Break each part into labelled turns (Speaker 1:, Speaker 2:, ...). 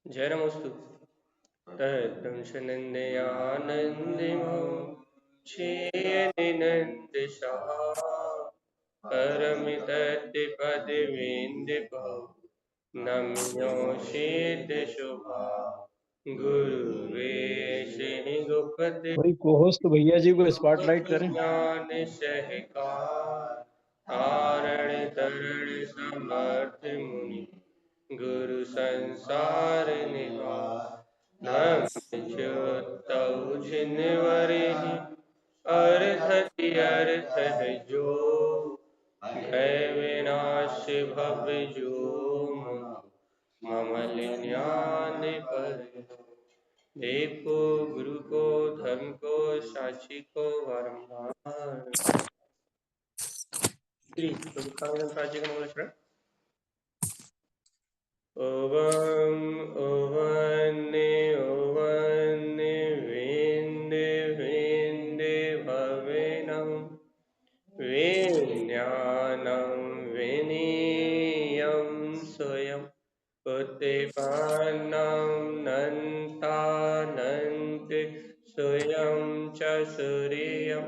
Speaker 1: जय नमोस्तु तदंशनन्दयानन्दिमो क्षेयनिनन्द सहा परमितत्पदविन्दपो नम्योषित शुभा गुरुवे श्री गुपति
Speaker 2: भाई कोहोस्ट तो भैया जी को स्पॉटलाइट करें।
Speaker 1: ज्ञान सहकार तारण तरण समर्थ मुनि गुरु संसार निवास नमच्युतौ जिनवरिहि अर्थति अर्थ है जो भय विनाश भव्य जो मम ज्ञान पर देखो गुरु को धर्म को साक्षी को बारंबार श्री राज्य का मंगल शरण ओवं ओवन्ने ओवन्ने विन्दे विन्दे भवेनं विज्ञानं विनीयं स्वयं उत्पन्नं नन्तानन्त स्वयं च सूर्यं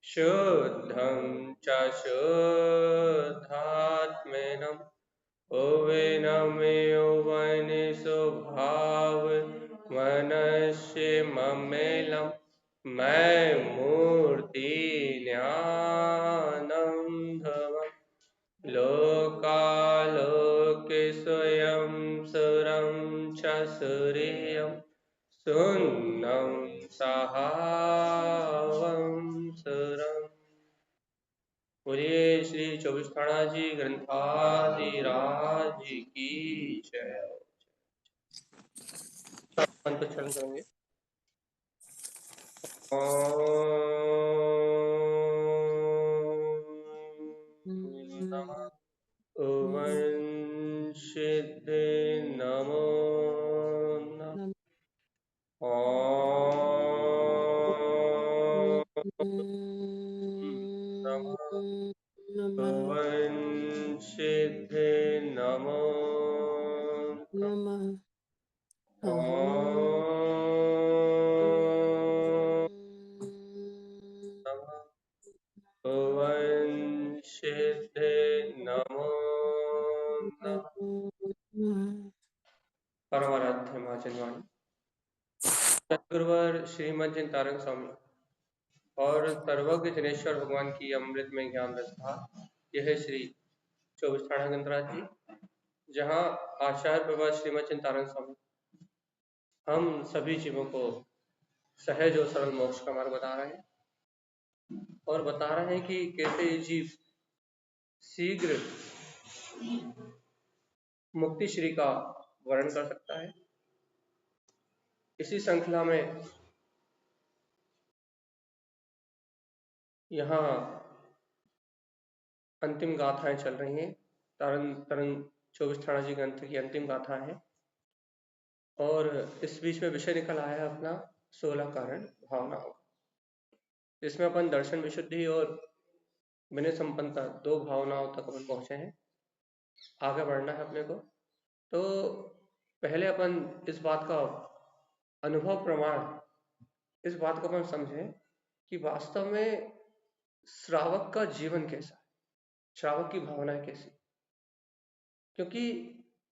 Speaker 1: शुद्धं च शुद्धात्मनम् ओवेनमे ओवन स्वभाव मनस्य ममेलम मैं मूर्ति ज्ञानं धवम् लोकालोक स्वयं सुरं च सूर्यं सुन्नं सहावं सुरम् बोलिए श्री चौबीसठाणा जी ग्रंथाधिराज की जय। मंत्र चरण करेंगे। ओम सिद्ध नमो ओम सिद्ध नमो ओम सिद्ध नमो परमाराध्य मां चंद्रवाणी सतगुरुवर श्रीमद जिन तारक स्वामी और सर्वज्ञ जनेश्वर भगवान की अमृत में ज्ञान रसधा यह श्री चौबीसठाणा ग्रंथराज जी, जहाँ आचार्य प्रभा श्रीमद जिन तारक स्वामी हम सभी जीवों को सहज और सरल मोक्ष का मार्ग बता रहे हैं और बता रहे हैं कि कैसे ये जीव शीघ्र मुक्ति श्री का वर्णन कर सकता है। इसी श्रृंखला में यहाँ अंतिम गाथाएं चल रही हैं। तारण तरंग चौबीसठाणा जी ग्रंथ की अंतिम गाथा है और इस बीच में विषय निकल आया है अपना 16 कारण भावनाओं का। इसमें अपन दर्शन विशुद्धि और विनय संपन्नता 2 भावनाओं तक अपन पहुंचे हैं। आगे बढ़ना है अपने को। तो पहले अपन इस बात का अनुभव प्रमाण इस बात को अपन समझें कि वास्तव में श्रावक का जीवन कैसा है, श्रावक की भावनाएं कैसी। क्योंकि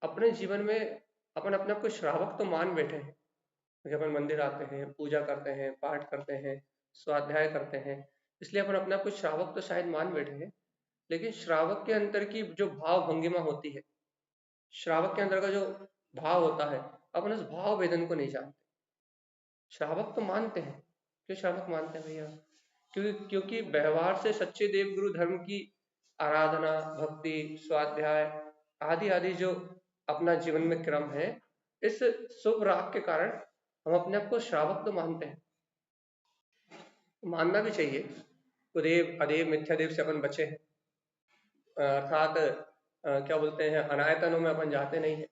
Speaker 1: अपने जीवन में अपन अपने आप को श्रावक तो मान बैठे हैं कि अपन मंदिर आते हैं, पूजा करते हैं, पाठ करते हैं, स्वाध्याय करते हैं, इसलिए अपन अपने आप को श्रावक तो शायद मान बैठे हैं। लेकिन श्रावक के अंदर की जो भाव भंगिमा होती है, श्रावक के अंदर का जो भाव होता है, अपन उस भाव वेदन को नहीं जानते। श्रावक तो मानते हैं। क्यों श्रावक मानते हैं भैया? क्योंकि व्यवहार से सच्चे देव गुरु धर्म की आराधना, भक्ति, स्वाध्याय आदि आदि जो अपना जीवन में क्रम है, इस शुभ राग के कारण हम अपने आप को श्रावक तो मानते हैं, मानना भी चाहिए। कुदेव अदेव मिथ्यादेव से अपन बचे हैं, अर्थात क्या बोलते हैं, अनायतनों में अपन जाते नहीं है,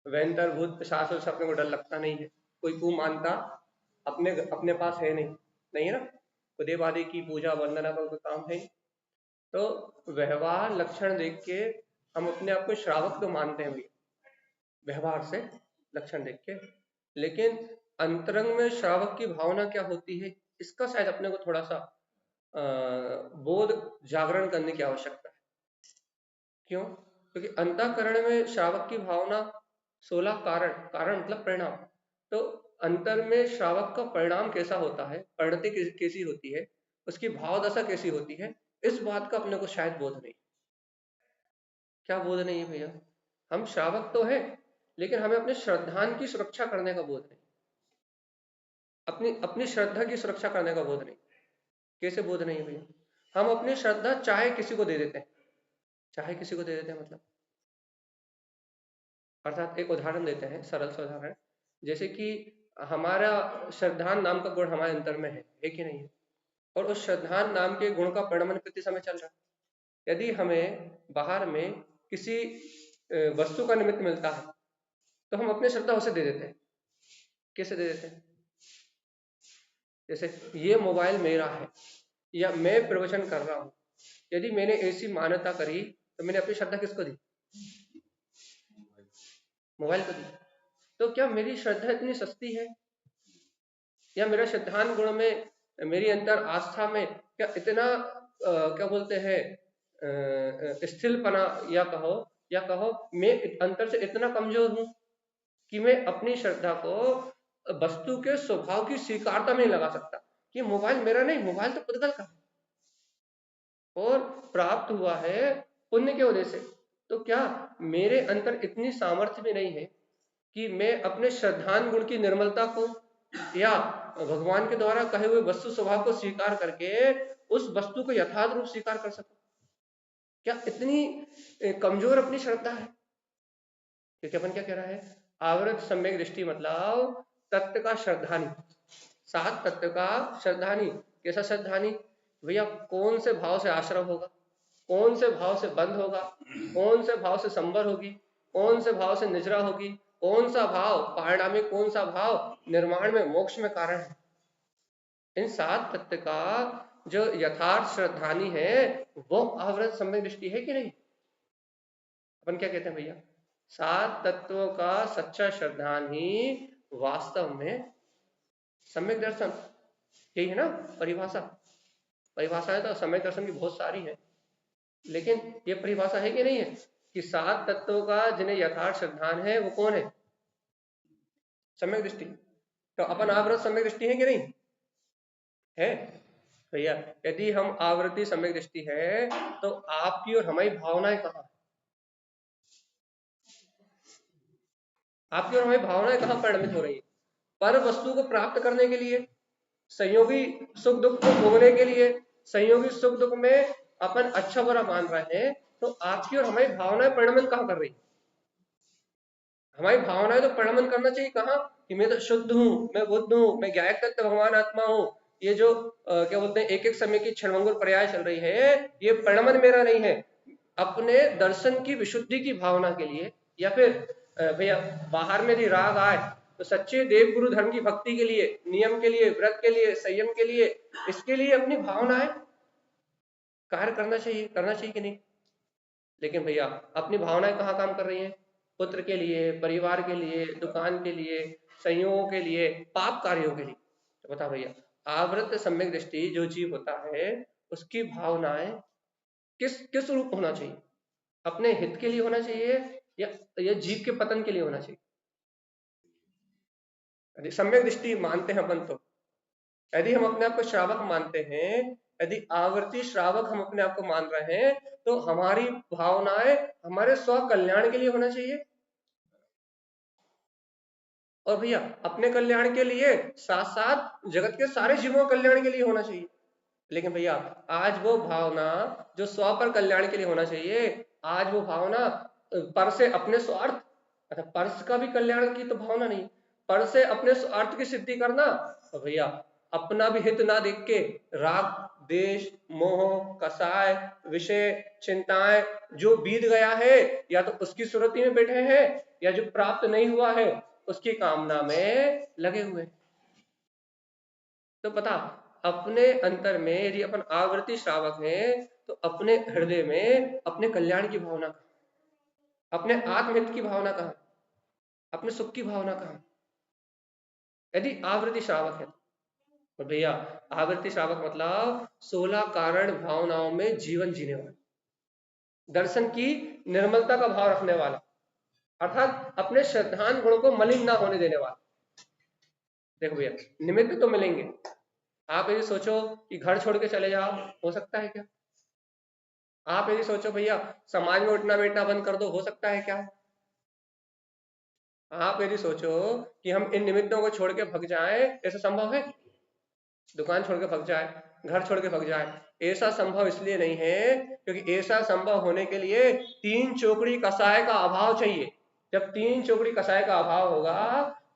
Speaker 1: वैंतर भूत शास्त्र से अपने को डर लगता नहीं है, कोई कुमानता अपने पास है नहीं है ना। कुदेव आदि की पूजा वंदना का कोई काम है। तो व्यवहार लक्षण देख के हम अपने आप को श्रावक तो मानते हैं भैया, व्यवहार से। लक्षण देख के। लेकिन अंतरंग में श्रावक की भावना क्या होती है, इसका शायद अपने को थोड़ा सा बोध जागरण करने की आवश्यकता है। क्यों? क्योंकि अंतःकरण में श्रावक की भावना 16 कारण, कारण मतलब परिणाम। तो अंतर में श्रावक का परिणाम कैसा होता है, परिणति कैसी होती है, उसकी भाव दशा कैसी होती है, इस बात का अपने को शायद बोध नहीं। क्या बोध नहीं है भैया? हम श्रावक तो है, लेकिन हमें अपने श्रद्धान की सुरक्षा करने का बोध नहीं, अपनी अपनी श्रद्धा की सुरक्षा करने का बोध नहीं। कैसे बोध नहीं है भैया? हम अपनी श्रद्धा चाहे किसी को दे देते हैं, चाहे किसी को दे देते हैं मतलब, अर्थात एक उदाहरण देते हैं, सरल सा उदाहरण, जैसे कि हमारा श्रद्धान नाम का गुण हमारे अंतर में है कि नहीं है? और उस श्रद्धान नाम के गुण का परिणमन प्रति समय चल रहा है। यदि हमें बाहर में किसी वस्तु का निमित्त मिलता है तो हम अपनी श्रद्धा उसे दे देते हैं। कैसे दे देते हैं? जैसे ये मोबाइल मेरा है या मैं प्रवचन कर रहा हूं, यदि मैंने ऐसी मान्यता करी तो मैंने अपनी श्रद्धा किसको दी? मोबाइल को दी। तो क्या मेरी श्रद्धा इतनी सस्ती है, या मेरा श्रद्धान गुण में, मेरी अंतर आस्था में क्या इतना क्या बोलते हैं स्थिरपना, या कहो मैं अंतर से इतना कमजोर हूं कि मैं अपनी श्रद्धा को वस्तु के स्वभाव की स्वीकारता में नहीं लगा सकता कि मोबाइल मेरा नहीं, मोबाइल तो पुद्गल का है और प्राप्त हुआ है पुण्य के वजह से। तो क्या मेरे अंदर इतनी सामर्थ्य भी नहीं है कि मैं अपने श्रद्धान गुण की निर्मलता को या भगवान के द्वारा कहे हुए वस्तु स्वभाव को स्वीकार करके उस वस्तु को यथार्थ रूप स्वीकार कर सकूं? क्या इतनी कमजोर अपनी श्रद्धा है? क्योंकि अपन क्या कह रहा है, आवृत सम्यक दृष्टि मतलब तत्व का श्रद्धानी, सात तत्व का श्रद्धानी। कैसा श्रद्धानी भैया? कौन से भाव से आश्रम होगा, कौन से भाव से बंद होगा, कौन से भाव से संबर होगी, कौन से भाव से निजरा होगी, कौन सा भाव पारिणामिक, कौन सा भाव निर्माण में मोक्ष में कारण है। इन सात तत्व का जो यथार्थ श्रद्धानी है वो आवृत सम्यक दृष्टि है कि नहीं? अपन क्या कहते हैं भैया, सात तत्वों का सच्चा श्रद्धानी वास्तव में सम्यक दर्शन, यही है ना परिभाषा। परिभाषाएं तो सम्यक दर्शन की बहुत सारी है, लेकिन ये परिभाषा है कि नहीं है कि सात तत्वों का जिन्हें यथार्थ श्रद्धान है वो कौन है? सम्यक दृष्टि। तो अपन आवृत सम्यक दृष्टि है कि नहीं है भैया? यदि हम आवृत्ति सम्यक दृष्टि है तो आपकी और हमारी भावनाएं कहाँ, आपकी और हमारी भावनाएं कहाँ परिणमित हो रही है? पर वस्तु को प्राप्त करने के लिए, संयोगी सुख दुख को भोगने के लिए, संयोगी सुख दुख में अपन अच्छा बुरा मान रहे हैं, तो आपकी और हमारी भावनाएं परिणमन कहाँ कर रही है? हमारी भावनाएं तो परिणमन करना चाहिए कहाँ, कि मैं तो शुद्ध हूँ, मैं बुद्ध हूँ, मैं ज्ञायक तत्व भगवान आत्मा हूँ। ये जो क्या बोलते हैं एक एक समय की क्षणभंगुर पर्याय चल रही है, ये परिणमन मेरा नहीं है। अपने दर्शन की विशुद्धि की भावना के लिए, या फिर भैया बाहर में यदि राग आए तो सच्चे देव गुरु धर्म की भक्ति के लिए, नियम के लिए, व्रत के लिए, संयम के लिए, इसके लिए अपनी भावनाएं कार्य करना चाहिए कि नहीं? लेकिन भैया अपनी भावनाएं कहाँ काम कर रही हैं? पुत्र के लिए, परिवार के लिए, दुकान के लिए, संयोगों के लिए, पाप कार्यों के लिए। तो बता भैया, आवृत सम्यक दृष्टि जो जीव होता है उसकी भावनाएं किस किस रूप होना चाहिए? अपने हित के लिए होना चाहिए या जीव के पतन के लिए होना चाहिए? यदि सम्यक दृष्टि मानते हैं अपन, तो यदि हम अपने आप को श्रावक मानते हैं, यदि आवर्ती श्रावक हम अपने आप को मान रहे हैं, तो हमारी भावनाएं हमारे स्व कल्याण के लिए होना चाहिए। और भैया अपने कल्याण के लिए साथ साथ जगत के सारे जीवों के कल्याण के लिए होना चाहिए। लेकिन भैया आज वो भावना जो स्व पर कल्याण के लिए होना चाहिए, आज वो भावना पर से अपने स्वार्थ, अच्छा पर का भी कल्याण की तो भावना नहीं, पर से अपने स्वार्थ की सिद्धि करना। तो भैया अपना भी हित ना देख के राग देश मोह कसाय विषय चिंताएं जो बीत गया है, या तो उसकी सुरति में बैठे हैं, या जो प्राप्त नहीं हुआ है उसकी कामना में लगे हुए। तो बता, अपने अंतर में यदि अपन आवृत्ति श्रावक हैं तो अपने हृदय में अपने कल्याण की भावना कहाँ, अपने आत्महित की भावना कहाँ, अपने सुख की भावना कहाँ? यदि आवृत्ति श्रावक है तो भैया आवृत्ति श्रावक मतलब 16 कारण भावनाओं में जीवन जीने वाला, दर्शन की निर्मलता का भाव रखने वाला, अर्थात अपने श्रद्धान गुण को मलिन ना होने देने वाला। देखो भैया, निमित्त तो मिलेंगे। आप यदि सोचो कि घर छोड़ के चले जाओ, हो सकता है क्या? आप यदि सोचो भैया समाज में उठना बैठना बंद कर दो, हो सकता है क्या? आप यदि सोचो कि हम इन निमित्तों को छोड़ के भग जाएं, ऐसा संभव है? दुकान छोड़ के भग जाए, घर छोड़ के भग जाए, ऐसा संभव इसलिए नहीं है क्योंकि ऐसा संभव होने के लिए 3 चोकड़ी कसाय का अभाव चाहिए। जब 3 चोकड़ी कसाय का अभाव होगा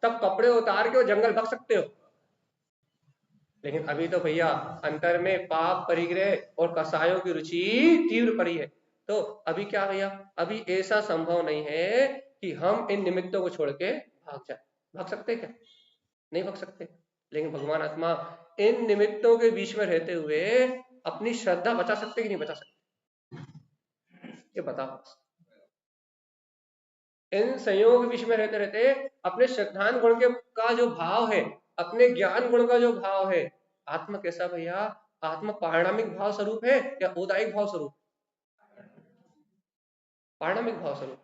Speaker 1: तब कपड़े उतार के वो जंगल भग सकते हो। लेकिन अभी तो भैया अंतर में पाप परिग्रह और कसायों की रुचि तीव्र पड़ी है। तो अभी क्या भैया, अभी ऐसा संभव नहीं है कि हम इन निमित्तों को छोड़ के भाग जाए। भाग सकते क्या? नहीं भाग सकते। लेकिन भगवान आत्मा इन निमित्तों के बीच में रहते हुए अपनी श्रद्धा बचा सकते कि नहीं बचा सकते? ये बताओ। इन संयोग के बीच में रहते रहते अपने श्रद्धान गुण के का जो भाव है, अपने ज्ञान गुण का जो भाव है, आत्मा कैसा भैया? आत्मा पारणामिक भाव स्वरूप है या औदायिक भाव स्वरूप? पारणामिक भाव स्वरूप,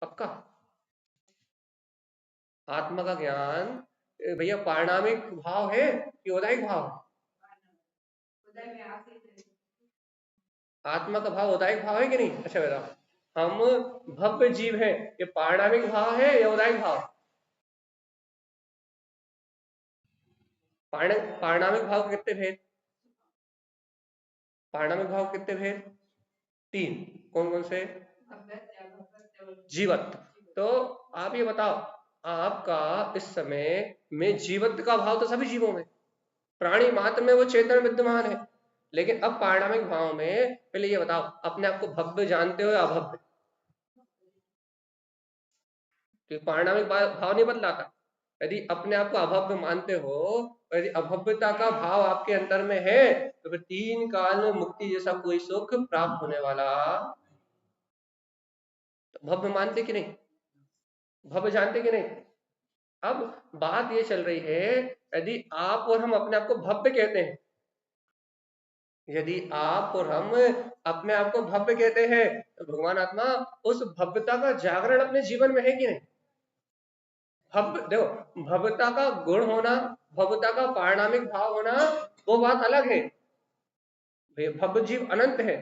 Speaker 1: पक्का? आत्मा का ज्ञान भैया पारणामिक भाव है कि औदायिक भाव? आत्मा का भाव औदायिक भाव है कि नहीं? अच्छा बताओ, हम भव्य जीव हैं, ये पारणामिक भाव है या औदायिक भाव? पारणामिक भाव के कितने भेद? पारणामिक भाव के कितने भेद? 3। कौन कौन से? जीवत्व। तो आप ये बताओ, आपका इस समय में जीवत्व का भाव तो सभी जीवों में, प्राणी मात्र में वो चेतन विद्यमान है। लेकिन अब पारणामिक भाव में पहले ये बताओ, अपने आप को भव्य जानते हो या अभव्य? तो पारणामिक भाव नहीं बदलाता। यदि अपने आप को अभव्य मानते हो और यदि अभव्यता का भाव आपके अंदर में है तो फिर 3 काल में मुक्ति जैसा कोई सुख प्राप्त होने वाला, तो भव्य मानते कि नहीं? भव्य जानते कि नहीं? अब बात ये चल रही है, यदि आप और हम अपने आप को भव्य कहते हैं, यदि आप और हम अपने आप को भव्य कहते हैं तो भगवान आत्मा उस भव्यता का जागरण अपने जीवन में है कि नहीं? भव्य देखो, भव्यता का गुण होना, भव्यता का पारणामिक भाव होना वो बात अलग है। भव्य जीव अनंत है,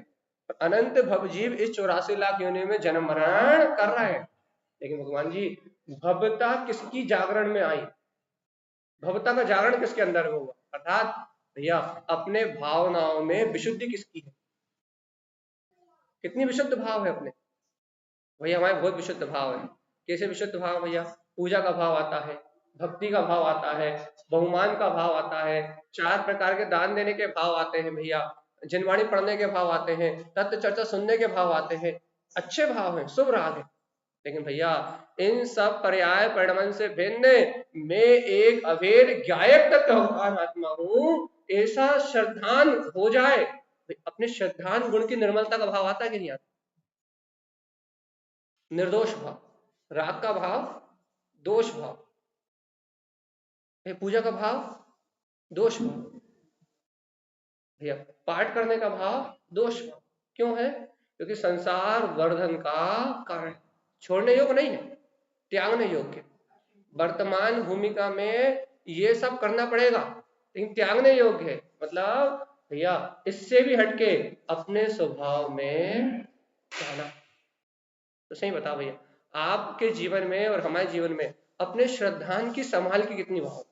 Speaker 1: अनंत भव्य जीव इस 84 लाख योनि में जन्म मरण कर रहा है। लेकिन भगवान जी भव्यता किसकी जागरण में आई? भव्यता का जागरण किसके अंदर में हुआ? अर्थात भैया अपने भावनाओं में विशुद्धि किसकी है? कितनी विशुद्ध भाव है अपने? भैया हमारे बहुत विशुद्ध भाव है। कैसे विशुद्ध भाव भैया? पूजा का भाव आता है, भक्ति का भाव आता है, बहुमान का भाव आता है, 4 प्रकार के दान देने के भाव आते हैं भैया, जिनवाणी पढ़ने के भाव आते हैं, तत्व चर्चा सुनने के भाव आते हैं, अच्छे भाव हैं, शुभ राग है। लेकिन भैया इन सब पर्याय परिणमन से भिन्न मैं एक अभेद ज्ञायक तत्व भगवान आत्मा हूं, ऐसा श्रद्धान हो जाए, अपने श्रद्धान गुण की निर्मलता का भाव आता है कि नहीं आता? निर्दोष भाव, राग का भाव दोष भाव, पूजा का भाव दोष भाव, भैया पाठ करने का भाव दोष भाव। क्यों है? क्योंकि संसार वर्धन का कारण, छोड़ने योग्य नहीं है, त्यागने योग्य। वर्तमान भूमिका में ये सब करना पड़ेगा लेकिन त्यागने योग्य है। मतलब भैया इससे भी हटके अपने स्वभाव में जाना। तो सही बता भैया, आपके जीवन में और हमारे जीवन में अपने श्रद्धान की संभाल की कितनी भाव?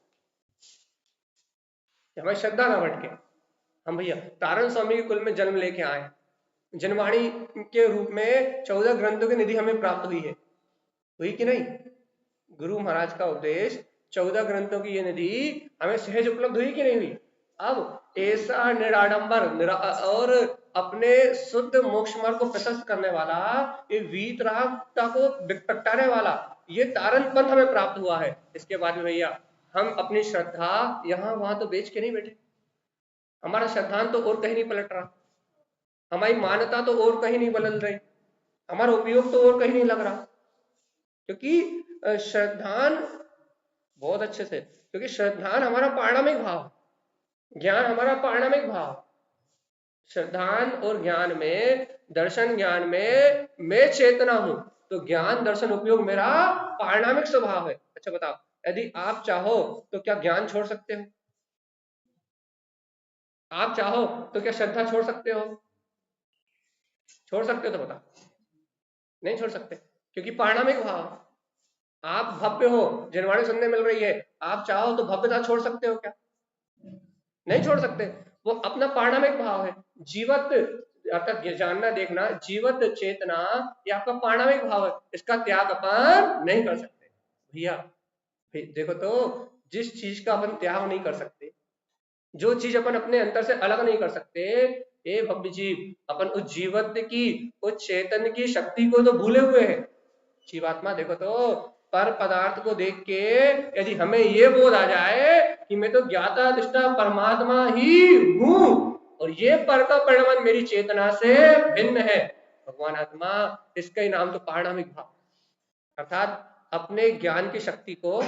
Speaker 1: हमारी श्रद्धा ना भटके। हम भैया तारण स्वामी के कुल में जन्म लेके आए, जनवाणी के रूप में 14 ग्रंथों की निधि हमें प्राप्त हुई है, हुई कि नहीं? गुरु महाराज का उपदेश 14 ग्रंथों की ये निधि हमें सहज उपलब्ध हुई कि नहीं हुई? अब ऐसा निराडंबर और अपने शुद्ध मोक्ष मार्ग को प्रशस्त करने वाला, ये वीतरागता को प्रगटाने वाला ये तारण पंथ हमें प्राप्त हुआ है। इसके बाद में भैया हम अपनी श्रद्धा यहाँ वहां तो बेच के नहीं बैठे, हमारा श्रद्धांत तो और कहीं नहीं पलट रहा, हमारी मान्यता तो और कहीं नहीं बदल रही, हमारा उपयोग तो और कहीं नहीं लग रहा। क्योंकि श्रद्धान बहुत अच्छे से, क्योंकि श्रद्धान हमारा पारणामिक भाव, ज्ञान हमारा पारणामिक भाव। श्रद्धान और ज्ञान में, दर्शन ज्ञान में मैं चेतना हूं, तो ज्ञान दर्शन उपयोग मेरा पारणामिक स्वभाव है। अच्छा बताओ, यदि आप चाहो तो क्या ज्ञान छोड़ सकते हो? आप चाहो तो क्या श्रद्धा छोड़ सकते हो? छोड़ सकते हो तो बताओ। नहीं छोड़ सकते, क्योंकि पारणामिक भाव। आप भव्य हो, जनवाणी सुनने मिल रही है, आप चाहो तो भव्यता छोड़ सकते हो क्या? नहीं छोड़ सकते। वो अपना पारणामिक भाव है। जीवत अर्थात जानना देखना, जीवत चेतना ये आपका पारणामिक भाव है, इसका त्याग अपन नहीं कर सकते भैया। देखो तो, जिस चीज का अपन त्याग नहीं कर सकते, जो चीज अपन अपने अंतर से अलग नहीं कर सकते, ए भव्य जीव, अपन उस जीवत की, उस चेतन की शक्ति को तो भूले हुए हैं। जीवात्मा देखो तो, पर पदार्थ को देख के यदि हमें ये बोध आ जाए कि मैं तो ज्ञाता दृष्टा परमात्मा ही हूं और ये पर का परिणाम मेरी चेतना से भिन्न है, भगवान आत्मा, इसका ही नाम तो पारणामिक भाव। अर्थात अपने ज्ञान की शक्ति को,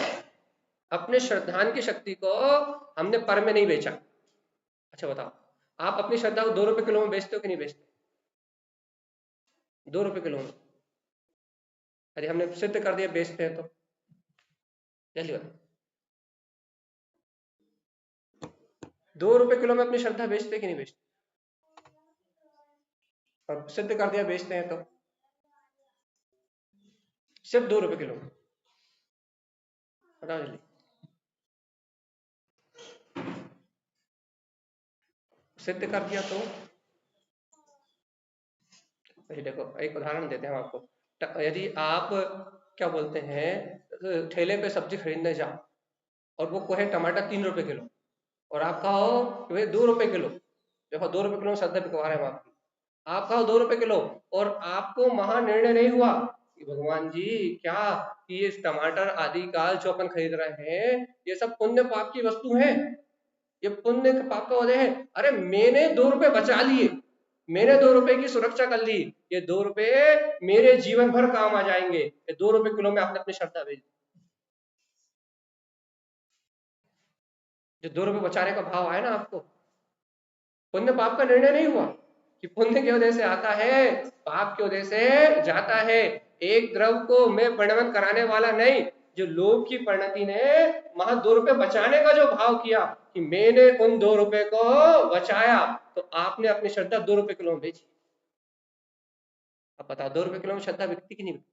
Speaker 1: अपने श्रद्धान की शक्ति को हमने पर में नहीं बेचा। अच्छा बताओ, आप अपनी श्रद्धा को 2 रुपए किलो में बेचते हो कि नहीं बेचते? 2 रुपए किलो में। अरे हमने सिद्ध कर दिया बेचते हैं तो जल्दी बताओ, 2 रुपए किलो में अपनी श्रद्धा बेचते कि नहीं बेचते? और सिद्ध कर दिया बेचते हैं तो सिर्फ 2 रुपए किलो में, बताओ जल्दी। सिद्ध कर दिया तो देखो, एक उदाहरण देते हैं हम आपको। यदि आप क्या बोलते हैं, ठेले पे सब्जी खरीदने जाओ और वो कहे टमाटर 3 रुपए किलो और आप कहो कि भाई 2 रुपए किलो, देखो 2 रुपए किलो में श्रद्धा बिकवा रहे हैं आपकी, आप कहो 2 रुपए किलो और आपको महा निर्णय नहीं हुआ कि भगवान जी क्या ये टमाटर आदि काल जो अपन खरीद रहे हैं ये सब पुण्य पाप की वस्तु है, ये पुण्य पाप का वजह है। अरे मैंने 2 रुपए बचा लिए, मैंने 2 रुपए की सुरक्षा कर ली, ये 2 रुपए मेरे जीवन भर काम आ जाएंगे। ये 2 रुपए किलो में आपने अपनी श्रद्धा भेज दी। जो 2 रुपए बचाने का भाव आया ना आपको, पुण्य पाप का निर्णय नहीं हुआ कि पुण्य की वजह से आता है, पाप की वजह से जाता है। एक द्रव को मैं परिणमन कराने वाला नहीं, जो लोभ की परिणति ने वहां 2 रुपए बचाने का जो भाव किया कि मैंने उन 2 रुपए को बचाया, तो आपने अपनी श्रद्धा 2 रुपए किलो में बेची। अब बताओ 2 रुपए किलो में श्रद्धा बिकती कि नहीं बिकती?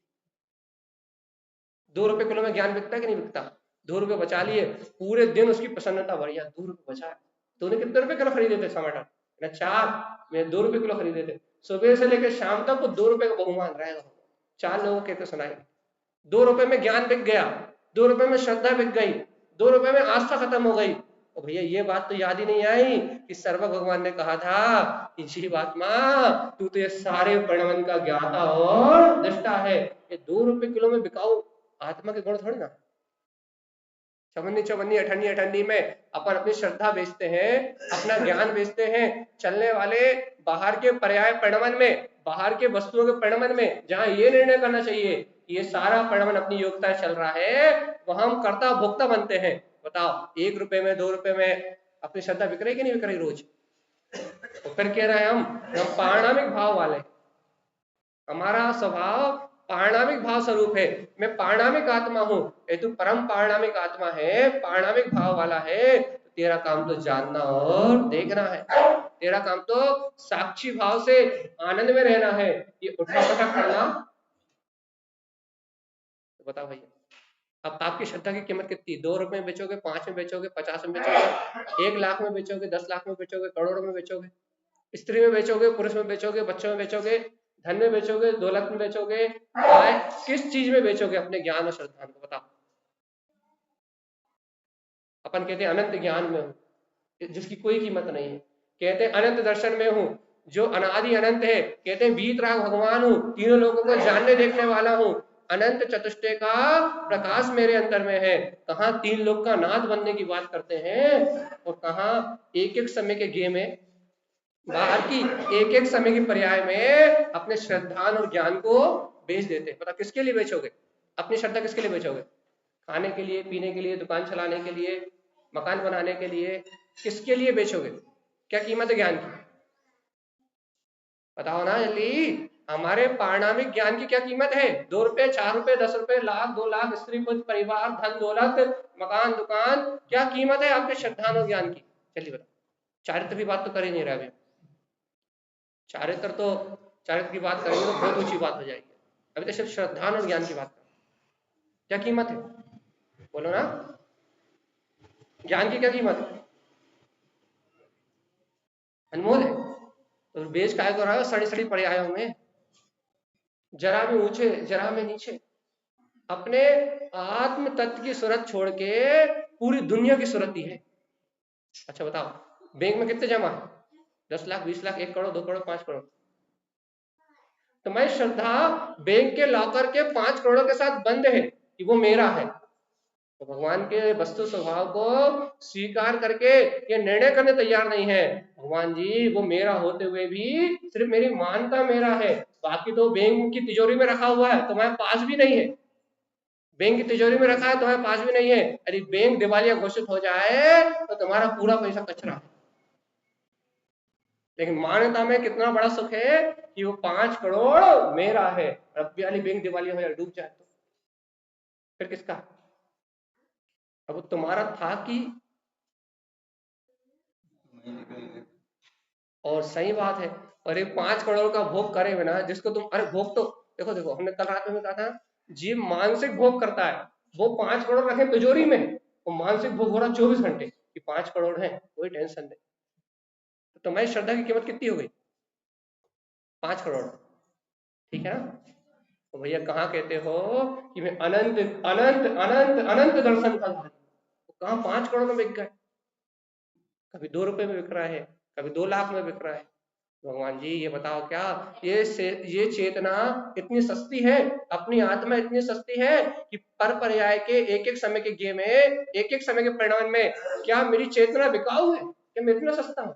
Speaker 1: 2 रुपए किलो में ज्ञान बिकता कि नहीं बिकता? 2 रुपए बचा लिए, पूरे दिन उसकी प्रसन्नता बढ़ गया, 2 रुपए बचाया। तूने कितने रुपए किलो खरीदे थे टमाटर? मैं 4, मैं 2 रुपए किलो खरीदे थे। सुबह से लेकर शाम तक वो 2 रुपए का बहुमान रहेगा। 4 लोगों के तो सुनाएंगे। 2 रुपए में ज्ञान बिक गया, 2 रुपए में श्रद्धा बिक गई, 2 रुपए में आस्था खत्म हो गई। तो भैया ये बात तो याद ही नहीं आई कि सर्व भगवान ने कहा था कि जीवात्मा तू तो ये सारे परिणमन का ज्ञाता और दृष्टा है, ये 2 रुपए किलो में बिकाऊ आत्मा के गुण थोड़ी ना। चवन्नी चवन्नी अठन्नी अठन्नी में अपन अपनी श्रद्धा बेचते हैं, अपना ज्ञान बेचते हैं, चलने वाले बाहर के पर्याय परिणमन में, बाहर के वस्तुओं के परिणमन में, जहां ये निर्णय करना चाहिए कि ये सारा परिणमन अपनी योग्यता चल रहा है, वहां हम कर्ता भोक्ता बनते हैं। बताओ 1 रुपए में 2 रुपए में अपनी श्रद्धा बिक रही कि नहीं बिक रही रोज? तो फिर कह रहे हैं हम पारणामिक भाव वाले, हमारा स्वभाव पारणामिक भाव स्वरूप है। मैं पारणामिक आत्मा हूं, ये तू परम पारणामिक आत्मा है, पारणामिक भाव वाला है, तो तेरा काम तो जानना और देखना है, तेरा काम तो साक्षी भाव से आनंद में रहना है। ये उठा पटक करना, तो बताओ भैया अब आपकी श्रद्धा की कीमत कितनी? 2 रुपए में बेचोगे, 5 में बेचोगे, 50 में बेचोगे, 1 लाख में बेचोगे, 10 लाख में बेचोगे, करोड़ों में बेचोगे, स्त्री में बेचोगे, पुरुष में बेचोगे, बच्चों में बेचोगे, धन में बेचोगे, दौलत में बेचोगे, किस चीज में बेचोगे अपने ज्ञान और श्रद्धा को? बताओ। अपन कहते हैं अनंत ज्ञान में हूं, जिसकी कोई कीमत नहीं है। कहते हैं अनंत दर्शन में हूं, जो अनादि अनंत है। कहते हैं वीतराग भगवान हूं, तीनों लोगों को जानने देखने वाला हूं, अनंत चतुष्टय का प्रकाश मेरे अंदर में है। कहाँ 3 लोग का नाथ बनने की बात करते हैं और कहाँ एक एक समय के गेम में, बाहर की एक एक समय की पर्याय में अपने श्रद्धान और ज्ञान को बेच देते हैं। पता किसके लिए बेचोगे? अपनी श्रद्धा किसके लिए बेचोगे? खाने के लिए, पीने के लिए, दुकान चलाने के लिए, मकान बनाने के लिए, किसके लिए बेचोगे? क्या कीमत है ज्ञान की? बताओ ना जल्दी। हमारे पारिणामिक ज्ञान की क्या कीमत है? 2 रुपए, 4 रुपए, 10 रुपए, लाख, 2 लाख, स्त्री पुत्र परिवार, धन दौलत, मकान दुकान, क्या कीमत है आपके श्रद्धान ज्ञान की? चलिए बताओ। चारित्र की बात तो कर ही नहीं रहा अभी। चारित्र की बात करेंगे तो बहुत ऊंची बात हो जाएगी। अभी तो सिर्फ श्रद्धान और ज्ञान की बात कर। क्या कीमत है बोलो ना? ज्ञान की क्या कीमत है? अनमोल है। तो बेच काय को रहा है सड़ी सड़ी पर्यायों में, जरा में ऊंचे जरा में नीचे, अपने आत्म तत्व की सूरत छोड़ के पूरी दुनिया की सूरत दी है। अच्छा बताओ बैंक में कितने जमा है? 10 लाख, 20 लाख, 1 करोड़, 2 करोड़, 5 करोड़। तुम्हारी श्रद्धा बैंक के लॉकर के 5 करोड़ के साथ बंद है कि वो मेरा है। तो भगवान के वस्तु स्वभाव को स्वीकार करके ये निर्णय करने तैयार नहीं है, भगवान जी वो मेरा होते हुए भी सिर्फ मेरी मानता मेरा है, बाकी तो बैंक की तिजोरी में रखा हुआ है, तुम्हारे पास भी नहीं है। बैंक की तिजोरी में रखा है, तुम्हारे पास भी नहीं है। यदि बैंक दिवालिया घोषित हो जाए तो तुम्हारा पूरा पैसा कचरा है। लेकिन मान्यता में कितना बड़ा सुख है कि वो 5 करोड़ मेरा है। रब्बी वाली बैंक दिवालिया हो जाए, डूब जाए तो फिर किसका? अब वो तुम्हारा था कि? और सही बात है। और एक 5 करोड़ का भोग करे बिना जिसको तुम, अरे भोग तो देखो देखो, हमने कल रात में कहा था जीव मानसिक भोग करता है, वो 5 करोड़ रखे तिजोरी में, वो मानसिक भोग हो रहा 24 घंटे कि 5 करोड़ है, कोई टेंशन नहीं। तो तुम्हारी श्रद्धा की कीमत कितनी हो गई? 5 करोड़। ठीक है ना? तो भैया कहाँ कहते हो कि मैं अनंत अनंत अनंत अनंत दर्शन का, कहाँ 5 करोड़ में बिक गए? कभी 2 रुपए में बिक रहा है, कभी 2 लाख में बिक रहा है। भगवान जी ये बताओ क्या ये चेतना इतनी सस्ती है, अपनी आत्मा इतनी सस्ती है कि पर पर्याय के एक एक समय के गे में, एक एक समय के परिणाम में क्या मेरी चेतना बिकाऊ है? क्या मैं इतना सस्ता हूँ?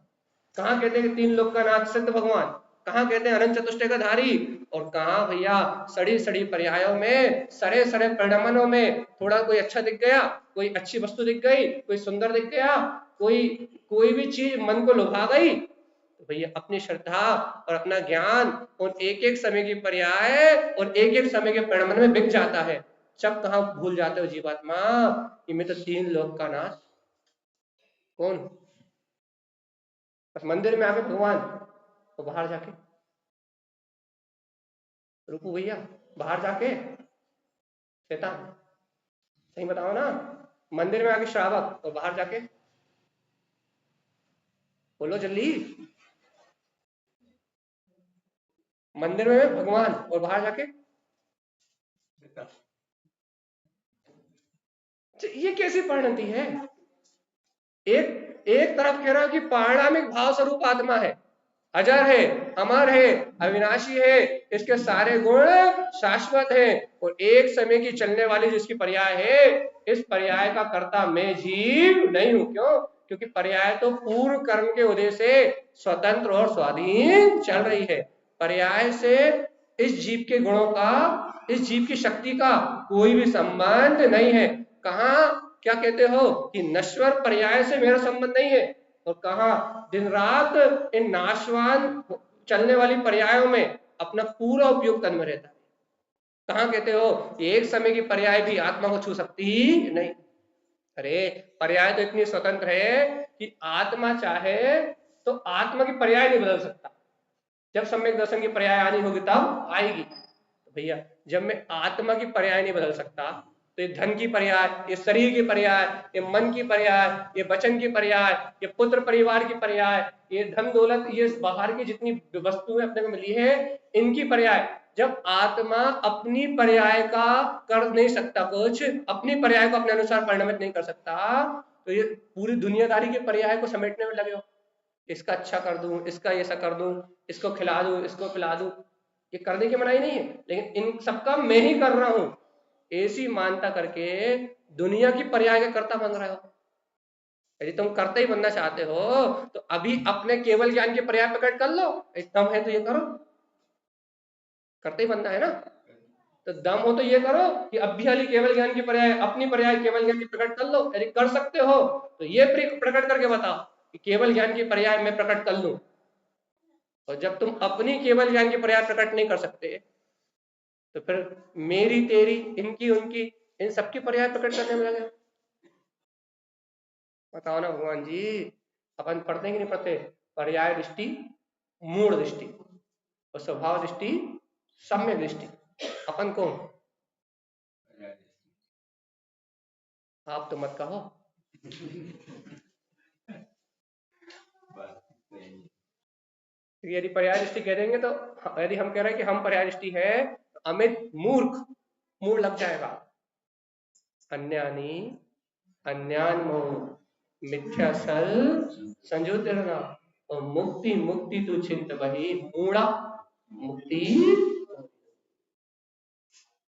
Speaker 1: कहाँ कहते हैं 3 लोक का नाथ सिद्ध भगवान, कहाँ कहते हैं अनंत चतुष्टय का धारी, और कहाँ भैया सड़ी सड़ी पर्यायों में, सड़े सड़े परिणमनों में थोड़ा कोई अच्छा दिख गया, कोई अच्छी वस्तु दिख गई, कोई सुंदर दिख गया, कोई भी चीज मन को लुभा गई, तो भैया अपनी श्रद्धा और अपना ज्ञान और एक एक समय की पर्याय और एक एक समय के परिणमन में बिक जाता है। जब कहाँ भूल जाते हो जीवात्मा कि मैं तो 3 लोक का नाथ। कौन? बस मंदिर में आके भगवान, तो बाहर जाके रुको भैया, बाहर जाके शैतान। सही बताओ ना? मंदिर में आके श्रावक और बाहर जाके, बोलो जल्दी। मंदिर में भगवान और बाहर जाके, ये कैसी परिणति है? एक एक तरफ कह रहा हूं कि पारिणामिक भाव स्वरूप आत्मा है, अजर है, अमर है, अविनाशी है, इसके सारे गुण शाश्वत है, और एक समय की चलने वाली जिसकी पर्याय है, इस पर्याय का कर्ता मैं जीव नहीं हूं। क्यों? क्योंकि पर्याय तो पूर्व कर्म के उदय से स्वतंत्र और स्वाधीन चल रही है। पर्याय से इस जीव के गुणों का, इस जीव की शक्ति का कोई भी संबंध नहीं है। कहा क्या कहते हो कि नश्वर पर्याय से मेरा संबंध नहीं है, और कहा दिन रात इन नाशवान चलने वाली पर्यायों में अपना पूरा उपयोग तन में रहता है। कहां कहते हो एक समय की पर्याय भी आत्मा को छू सकती ही नहीं। अरे पर्याय तो इतनी स्वतंत्र है कि आत्मा चाहे तो आत्मा की पर्याय नहीं बदल सकता। जब सम्यक दर्शन की पर्याय आनी होगी तब आएगी। तो भैया जब मैं आत्मा की पर्याय नहीं बदल सकता, तो ये धन की पर्याय, ये शरीर की पर्याय, ये मन की पर्याय, ये वचन की पर्याय, ये पुत्र परिवार की पर्याय, ये धन दौलत, ये बाहर की जितनी वस्तुएं अपने को मिली है इनकी पर्याय, जब आत्मा अपनी पर्याय का कर नहीं सकता, कुछ अपनी पर्याय को अपने अनुसार परिणमित नहीं कर सकता, तो ये पूरी दुनियादारी के पर्याय को समेटने में लगे हो। इसका अच्छा कर दूं, इसका ऐसा कर दूं, इसको खिला दूं, इसको पिला दूं, ये करने की मनाही नहीं है, लेकिन इन सबका मैं ही कर रहा हूं, ऐसी मानता करके दुनिया की पर्याय का कर्ता बन रहे हो। यदि तुम करते ही बनना चाहते हो तो अभी अपने केवल ज्ञान के पर्याय प्रकट कर लो, एकदम है तो ये करो, करते ही बनना है ना। तो दम हो तो ये करो कि अभ्याली केवल ज्ञान की पर्याय अपनी पर्याय केवल ज्ञान की प्रकट कर लो। यदि कर सकते हो तो ये प्रकट करके बताओ कि केवल ज्ञान की पर्याय मैं प्रकट कर लूं। और जब तुम अपनी केवल ज्ञान की पर्याय प्रकट नहीं कर सकते तो फिर मेरी तेरी इनकी उनकी इन सबकी पर्याय प्रकट करने में लगे। बताओ ना भगवान जी, अपन पढ़ते कि नहीं पढ़ते? पर्याय दृष्टि, मूल दृष्टि और स्वभाव दृष्टि, सम्यक दृष्टि। अपन कौन? आप तो मत कहो। यदि पर्याय दृष्टि कह देंगे तो यदि हम कह रहे हैं कि हम पर्याय दृष्टि है तो अमित मूर्ख मूड लग जाएगा। अन्यानी अन्यान मोह मिथ्या सल संजुतिर्ना और मुक्ति मुक्ति तु चिंत वही मूढ़ा मुक्ति।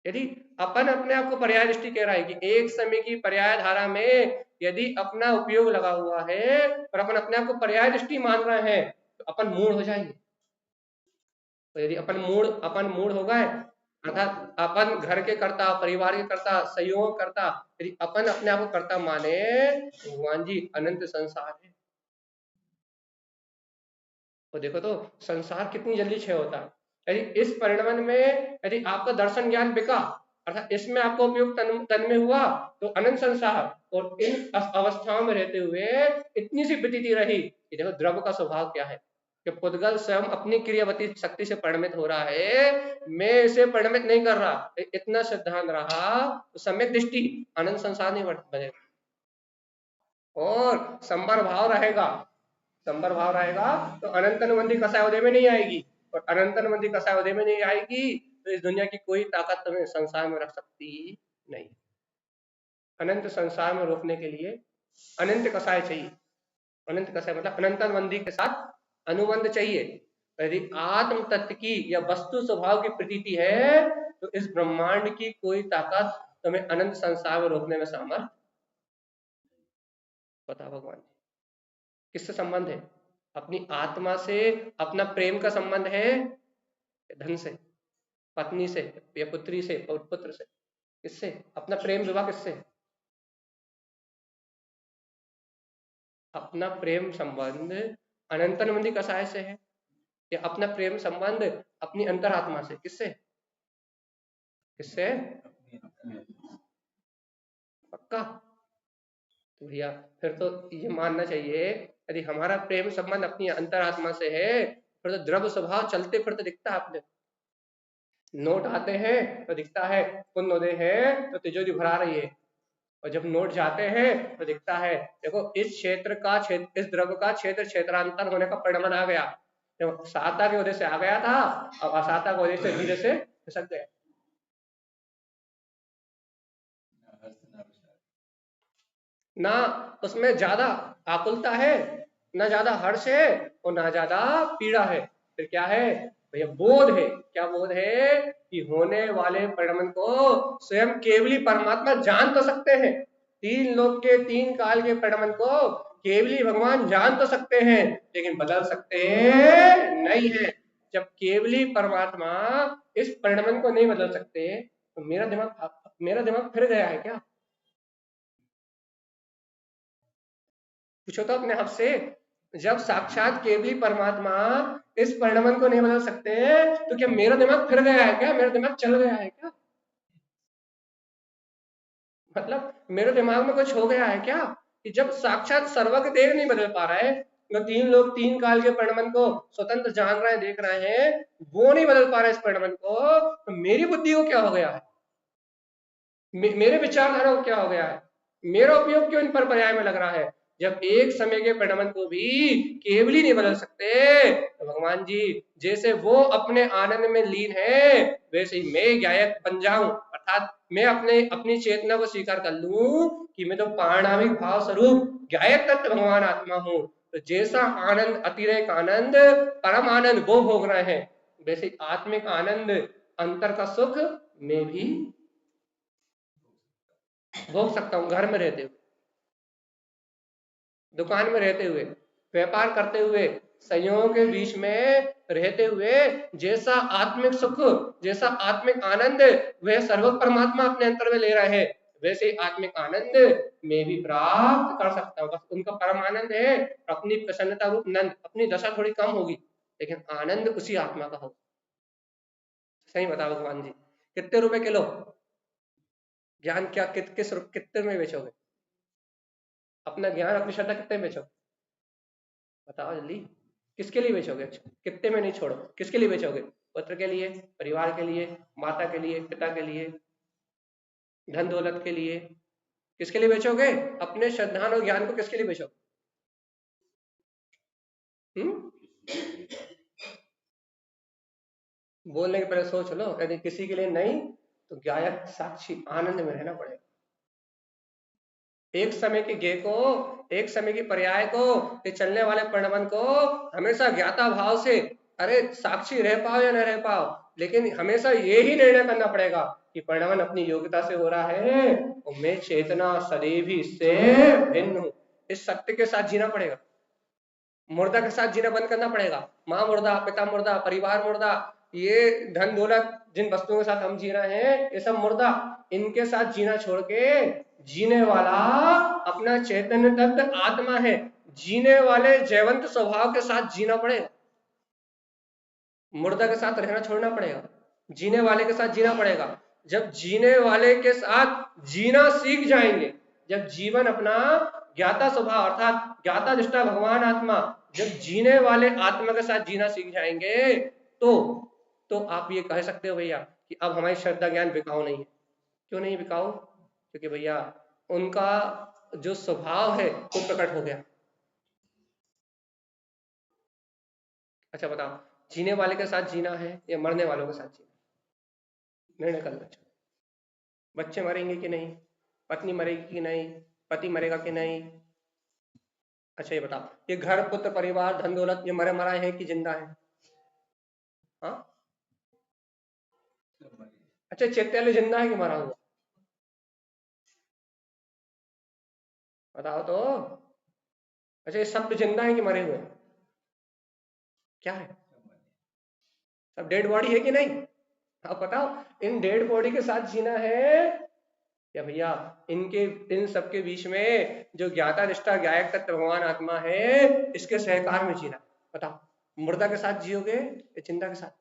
Speaker 1: यदि अपन अपने आप को पर्याय दृष्टि कह रहा है कि एक समय की पर्याय धारा में यदि अपना उपयोग लगा हुआ है और अपन अपने आप को पर्याय दृष्टि मान रहे हैं तो अपन मूढ़ हो जाएंगे। तो यदि अपन मूढ़ हो गए अर्थात अपन घर के कर्ता, परिवार के कर्ता, सहयोग करता, यदि अपन अपने आप को कर्ता माने तो भगवान जी अनंत संसार है। तो देखो तो संसार कितनी जल्दी क्षय होता है। यदि इस परिणमन में यदि आपका दर्शन ज्ञान बिका अर्थात इसमें आपको उपयोग तन में हुआ तो अनंत संसार और इन अवस्थाओं में रहते हुए इतनी सी प्रतीति रही कि देखो द्रव्य का स्वभाव क्या है कि पुद्गल स्वयं अपनी क्रियावती शक्ति से परिणमित हो रहा है, मैं इसे परिणमित नहीं कर रहा। इतना सिद्धांत रहा तो सम्यक दृष्टि अनंत संसार नहीं बनेगा और संबर भाव रहेगा। संबर भाव रहेगा तो अनंत अनुबंधी कसाय उदय में नहीं आएगी और अनंत अनुबंधी कसाय उदय में नहीं आएगी तो इस दुनिया की कोई ताकत तुम्हें संसार में रख सकती नहीं। अनंत संसार में रोकने के लिए अनंत कसाय चाहिए। अनंत कसाय मतलब अनंत अनुबंधी के साथ अनुबंध चाहिए। यदि आत्म तत्व की या वस्तु स्वभाव की प्रतीति है तो इस ब्रह्मांड की कोई ताकत तुम्हें अनंत संसार में रोकने में समर्थ। बता भगवान किससे संबंध है? अपनी आत्मा से, अपना प्रेम का संबंध है, धन से, पत्नी से या पुत्री से और पुत्र से, किससे? अपना प्रेम विवाह किससे? अपना प्रेम संबंध अनंत अनुबंधी कसाय से है या अपना प्रेम संबंध अपनी अंतरात्मा से, किससे? किससे? पक्का? तो भैया फिर तो ये मानना चाहिए यदि हमारा प्रेम संबंध अपनी अंतरात्मा से है फिर तो द्रव्य स्वभाव चलते फिरते दिखता है। आपने नोट आते हैं तो दिखता है पुण्योदय है तो तिजोरी भरा रही है और जब नोट जाते हैं तो दिखता है देखो इस क्षेत्र का इस द्रव्य का क्षेत्रांतर होने का परिणाम आ गया। जब साता के वजह से आ गया था अब असाता की वजह से धीरे से खिसक गया। ना उसमें ज्यादा आकुलता है, ना ज्यादा हर्ष है और ना ज्यादा पीड़ा है। फिर क्या है भैया? बोध है। क्या बोध है? कि होने वाले परिणाम को स्वयं केवली परमात्मा जान तो सकते हैं। तीन लोक के तीन काल के परिणाम को केवली भगवान जान तो सकते हैं लेकिन बदल सकते नहीं है। जब केवली परमात्मा इस परिणाम को नहीं बदल सकते तो मेरा दिमाग फिर गया है क्या? पूछो तो अपने आप से। जब साक्षात केवली परमात्मा इस परिणाम को नहीं बदल सकते तो क्या मेरा दिमाग फिर गया है क्या? मेरा दिमाग चल गया है क्या? मतलब मेरे दिमाग में कुछ हो गया है क्या कि जब साक्षात सर्वज्ञ देव नहीं बदल पा रहा है, जो तीन लोग तीन काल के परिणाम को स्वतंत्र जान रहे हैं, देख रहे हैं, वो नहीं बदल पा रहा है इस परिणाम को, तो मेरी बुद्धि को क्या हो गया है? मेरे विचारधारा को क्या हो गया है? मेरा उपयोग क्यों इन पर पर्याय में लग रहा है? जब एक समय के परिणाम को भी केवली नहीं बदल सकते तो भगवान जी जैसे वो अपने आनंद में लीन है वैसे ही मैं गायक बन जाऊं अर्थात मैं अपनी चेतना को स्वीकार कर लूं कि मैं तो पारणामिक भाव स्वरूप गायक तत्व भगवान आत्मा हूं। तो जैसा आनंद अतिरेक आनंद परम आनंद वो भोग रहे हैं वैसे आत्मिक आनंद अंतर का सुख मैं भी भोग सकता हूँ। घर में रहते हुए, दुकान में रहते हुए, व्यापार करते हुए, संयोगों के बीच में रहते हुए जैसा आत्मिक सुख, जैसा आत्मिक आनंद वह सर्व परमात्मा अपने अंतर में ले रहे हैं, वैसे ही आत्मिक आनंद मैं भी प्राप्त कर सकता हूँ। बस उनका परम आनंद है, अपनी प्रसन्नता रूप नंद, अपनी दशा थोड़ी कम होगी लेकिन आनंद उसी आत्मा का होगा। सही बताओ भगवान जी, कितने रुपए किलो ज्ञान, क्या कितने में बेचोगे? अपना ज्ञान, अपनी श्रद्धा कितने में बेचोगे? बताओ जल्दी, किसके लिए बेचोगे? कितने में नहीं छोड़ो, किसके लिए बेचोगे? पुत्र के लिए, परिवार के लिए, माता के लिए, पिता के लिए, धन दौलत के लिए? किसके लिए बेचोगे? अपने श्रद्धा और ज्ञान को किसके लिए बेचोगे? बोलने के पहले सोच लो, यदि किसी के लिए नहीं तो गायक साक्षी आनंद में रहना पड़ेगा। एक समय की गे को, एक समय की पर्याय को, ये चलने वाले परिणमन को हमेशा ज्ञाता भाव से, अरे साक्षी रह पाओ या न रह पाओ, लेकिन हमेशा ये ही निर्णय करना पड़ेगा कि परिणमन अपनी योग्यता से हो रहा है और मैं चेतना सदैव ही इससे भिन्न हूं। इस सत्य के साथ जीना पड़ेगा, मुर्दा के साथ जीना बंद करना पड़ेगा। माँ मुर्दा, पिता मुर्दा, परिवार मुर्दा, ये धन दौलत जिन वस्तुओं के साथ हम जी रहे हैं ये सब मुर्दा, इनके साथ जीना छोड़ के जीने वाला अपना चैतन्य तत्व आत्मा है, जीने वाले जयवंत स्वभाव के साथ जीना पड़ेगा। मुर्दा के साथ रहना छोड़ना पड़ेगा, जीने वाले के साथ जीना पड़ेगा। जब जीने वाले के साथ जीना सीख जाएंगे, जब जीवन अपना ज्ञाता स्वभाव अर्थात ज्ञाता दृष्टा भगवान आत्मा, जब जीने वाले आत्मा के साथ जीना सीख जाएंगे तो आप ये कह सकते हो भैया कि अब हमारी श्रद्धा ज्ञान बिकाऊ नहीं है। क्यों नहीं बिकाऊ? क्योंकि भैया उनका जो स्वभाव है वो प्रकट हो गया। अच्छा बताओ, जीने वाले के साथ जीना है या मरने वालों के साथ जीना? निर्णय कर लो। बच्चे मरेंगे कि नहीं, पत्नी मरेगी कि नहीं, पति मरेगा कि नहीं? अच्छा ये बताओ, ये घर पुत्र परिवार धन दौलत ये मरे मराए हैं कि जिंदा है? हाँ, अच्छा चैत्य जिंदा है कि मरा हुआ? बताओ तो। अच्छा ये सब जिंदा है कि मरे हुए? क्या है? सब डेड बॉडी है कि नहीं? आप बताओ, इन डेड बॉडी के साथ जीना है या भैया इनके, इन सबके बीच में जो ज्ञाता निष्ठा ज्ञायक तत्व भगवान आत्मा है इसके सहकार में जीना? बताओ, मुर्दा के साथ जियोगे या जिंदा के साथ?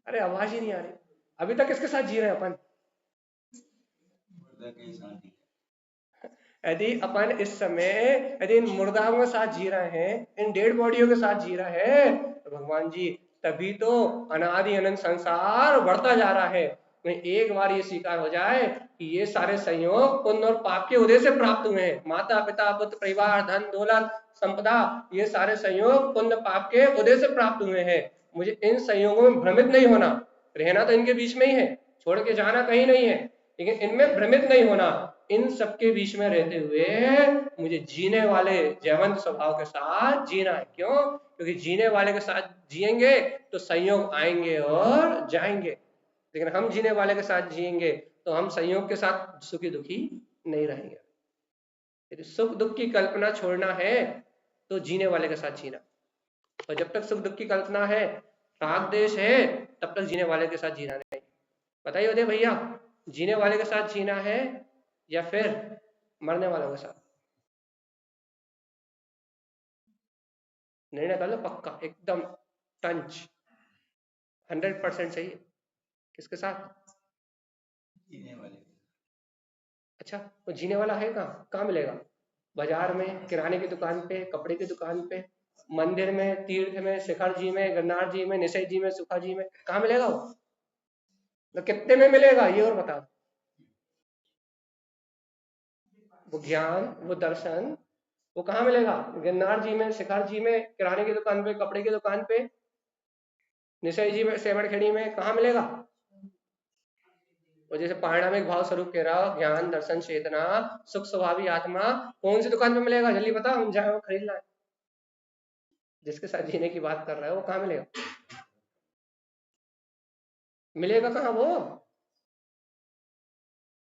Speaker 1: अरे आवाज ही नहीं आ रही। अभी तक किसके साथ जी रहे हैं अपन? यदि अपन इस समय यदि इन मुर्दाओं के साथ जी रहे हैं, इन डेड बॉडियों के साथ जी रहे हैं तो भगवान जी तभी तो अनादि अनंत संसार बढ़ता जा रहा है। मैं एक बार ये स्वीकार हो जाए कि ये सारे संयोग पुण्य और पाप के उदय से प्राप्त हुए हैं, माता पिता पुत्र परिवार धन दौलत संपदा, ये सारे संयोग पुण्य पाप के उदय से प्राप्त हुए हैं। मुझे इन संयोगों में भ्रमित नहीं होना, रहना तो इनके बीच में ही है, छोड़ के जाना कहीं नहीं है, लेकिन इनमें भ्रमित नहीं होना। इन सबके बीच में रहते हुए मुझे जीने वाले जयवंत स्वभाव के साथ जीना है। क्यों? क्योंकि जीने वाले के साथ जिएंगे तो संयोग आएंगे और जाएंगे, लेकिन हम जीने वाले के साथ जिएंगे तो हम संयोग के साथ सुखी दुखी नहीं रहेंगे। यदि सुख दुख की कल्पना छोड़ना है तो जीने वाले के साथ जीना, और जब तक सुख दुख की कल्पना है, राग देश है, तब तक जीने वाले के साथ जीना नहीं। बताइए उदय भैया, जीने वाले के साथ जीना है या फिर मरने वालों के साथ? निर्णय कर लो पक्का, एकदम टंच 100% सही है। किसके साथ? जीने वाले। अच्छा वो जीने वाला है कहाँ, कहाँ मिलेगा? बाजार में, किराने की दुकान पे, कपड़े की दुकान पे, मंदिर में, तीर्थ में, शिखर जी में, गन्नार जी में, निशय जी में, सुखा जी में, कहाँ मिलेगा वो? तो कितने में मिलेगा ये और बता। वो ज्ञान, वो दर्शन, वो कहाँ मिलेगा? गिरनार जी में, शिखर जी में, किराने की दुकान पे, कपड़े की दुकान पे, निशय जी में, सेवड़ खेड़ी में, कहाँ मिलेगा? और जैसे पारिणामिक भाव स्वरूप कह रहा हो, ज्ञान दर्शन चेतना सुख स्वभावी आत्मा, कौन सी दुकान पे मिलेगा जल्दी बताओ, हम जाए खरीद लाए। जिसके साथ जीने की बात कर रहा है वो कहाँ मिलेगा? मिलेगा कहाँ वो?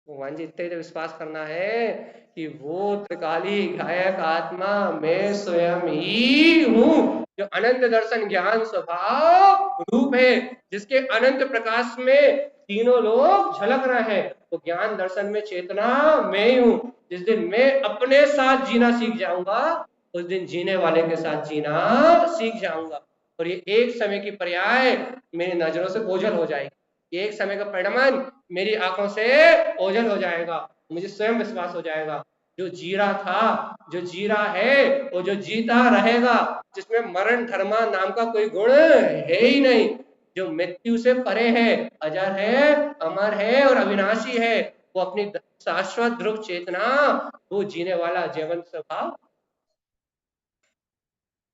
Speaker 1: भगवान जी इतने तो विश्वास करना है कि वो त्रिकाली गायक आत्मा मैं स्वयं ही हूँ, जो अनंत दर्शन ज्ञान स्वभाव रूप है, जिसके अनंत प्रकाश में तीनों लोग झलक रहे हैं। वो ज्ञान दर्शन में चेतना मैं ही हूँ। जिस दिन मैं अपने साथ जीना सीख जाऊंगा, उस दिन जीने वाले के साथ जीना सीख जाऊंगा। और ये एक समय की पर्याय मेरी नजरों से ओझल हो जाएगी, एक समय का परिणमन मेरी आंखों से ओझल हो जाएगा। मुझे स्वयं विश्वास हो जाएगा, जो जी रहा था, जो जी रहा है, वो जो जीता रहेगा, जिसमें मरण धर्मा नाम का कोई गुण है ही नहीं, जो मृत्यु से परे है, अजर है, अमर है और अविनाशी है, वो अपनी शाश्वत ध्रुव चेतना, वो जीने वाला जीवन स्वभाव।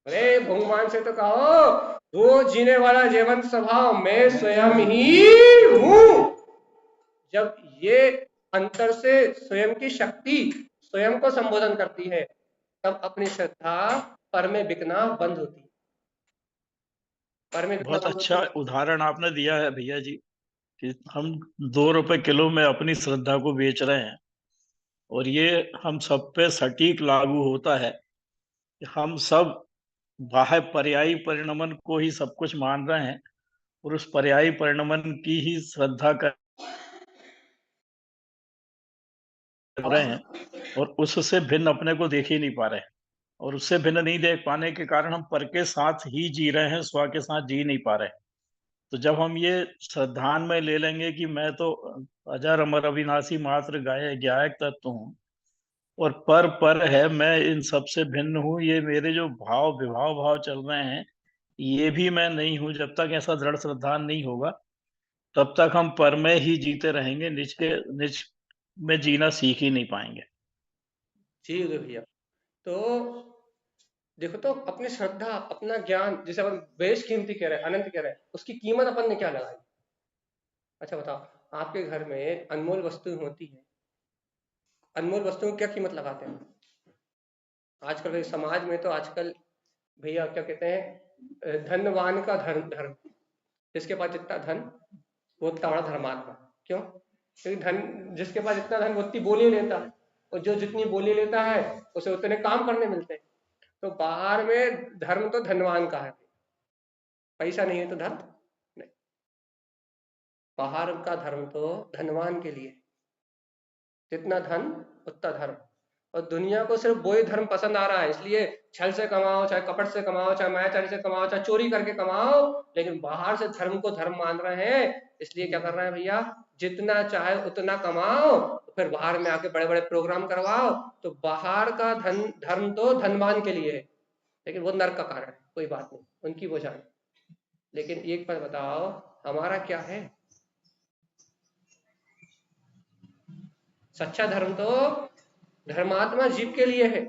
Speaker 1: अरे भगवान से तो कहो, वो जीने वाला जीवन स्वभाव मैं स्वयं ही हूं। जब ये अंतर से स्वयं की शक्ति स्वयं को संबोधन करती है, तब अपनी श्रद्धा पर में बिकना बंद होती है। पर में बिकना
Speaker 2: बहुत
Speaker 1: बंद होती
Speaker 2: अच्छा
Speaker 1: है।
Speaker 2: उदाहरण आपने दिया है भैया जी कि हम 2 रुपए किलो में अपनी श्रद्धा को बेच रहे हैं, और ये हम सब पे सटीक लागू होता है कि हम सब बाह्य पर्यायी परिणमन को ही सब कुछ मान रहे हैं, और उस पर्यायी परिणमन की ही श्रद्धा कर रहे हैं, और उससे भिन्न अपने को देख ही नहीं पा रहे हैं। और उससे भिन्न नहीं देख पाने के कारण हम पर के साथ ही जी रहे हैं, स्व के साथ जी नहीं पा रहे हैं। तो जब हम ये श्रद्धान में ले लेंगे कि मैं तो अजर अमर अविनाशी मात्र गायक तत्व हूँ, और पर है, मैं इन सबसे भिन्न हूँ, ये मेरे जो भाव विभाव भाव चल रहे हैं ये भी मैं नहीं हूँ, जब तक ऐसा दृढ़ श्रद्धान नहीं होगा तब तक हम पर में ही जीते रहेंगे, निज में जीना सीख ही नहीं पाएंगे।
Speaker 1: जी भैया। तो देखो, तो अपनी श्रद्धा, अपना ज्ञान, जिसे अपन बेश कीमती कह रहे हैं, अनंत कह रहे हैं, उसकी कीमत अपन ने क्या लगाई? अच्छा बताओ, आपके घर में अनमोल वस्तु होती है, अनमोल वस्तुओं की क्या कीमत लगाते हैं? आजकल के समाज में तो आजकल भैया क्या कहते हैं, धनवान का धर्म धर्म, जिसके पास जितना धन वो उतना बड़ा धर्मात्मा। क्यों? क्योंकि धन, जिसके पास जितना धन वो उतनी बोली लेता है, और जो जितनी बोली लेता है उसे उतने काम करने मिलते हैं। तो बाहर में धर्म तो धनवान का है, पैसा नहीं है तो धर्म नहीं। बाहर का धर्म तो धनवान के लिए, जितना धन उतना धर्म। और दुनिया को सिर्फ वही धर्म पसंद आ रहा है, इसलिए छल से कमाओ, चाहे कपट से कमाओ, चाहे मायाचारी से कमाओ, चाहे चोरी करके कमाओ, लेकिन बाहर से धर्म को धर्म मान रहे हैं। इसलिए क्या कर रहे हैं भैया, जितना चाहे उतना कमाओ, फिर बाहर में आके बड़े बड़े प्रोग्राम करवाओ। तो बाहर का धन धर्म तो धनवान के लिए है, लेकिन वो नर्क का कारण है, कोई बात नहीं, उनकी वो जाने। लेकिन एक बात बताओ, हमारा क्या है? सच्चा धर्म तो धर्मात्मा जीव के लिए है,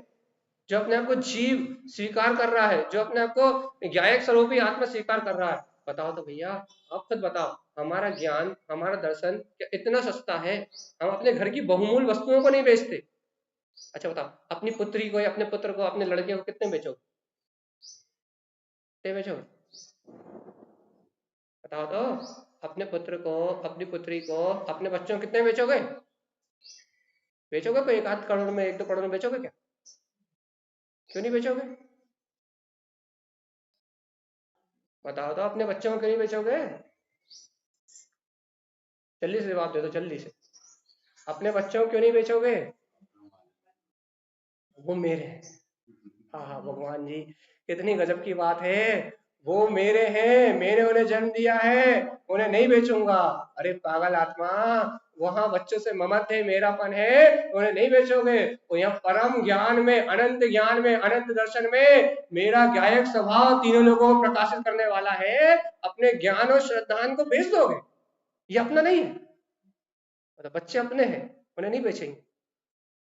Speaker 1: जो अपने आप को जीव स्वीकार कर रहा है, जो अपने आप को ज्ञायक स्वरूपी आत्मा स्वीकार कर रहा है। बताओ तो भैया, आप खुद बताओ, हमारा ज्ञान, हमारा दर्शन क्या इतना सस्ता है? हम अपने घर की बहुमूल्य वस्तुओं को नहीं बेचते। अच्छा बताओ, अपनी पुत्री को या अपने पुत्र को, अपने लड़के को कितने बेचोगे? कितने बेचोगे? बताओ तो, अपने पुत्र को, अपनी पुत्री को, अपने बच्चों को कितने बेचोगे? बेचोगे? कोई 1 आध करोड़ में, 1 2 करोड़ में बेचोगे क्या? क्यों नहीं बेचोगे? बताओ तो, अपने बच्चों को क्यों नहीं बेचोगे? जल्दी से जवाब दे दो, जल्दी से। अपने बच्चों को क्यों नहीं बेचोगे? वो मेरे हैं। हाँ हाँ भगवान जी, कितनी गजब की बात है। वो मेरे हैं, मैंने उन्हें जन्म दिया है, उन्हें नहीं बेचूंगा। अरे पागल आत्मा, वहां बच्चों से ममत है, मेरापन है, उन्हें नहीं बेचोगे। और यहाँ परम ज्ञान में, अनंत दर्शन में मेरा गायक स्वभाव तीनों लोगों को प्रकाशित करने वाला है। अपने ज्ञान और श्रद्धान को बेच दोगे? ये अपना नहीं है, मतलब बच्चे अपने हैं, उन्हें नहीं बेचेंगे।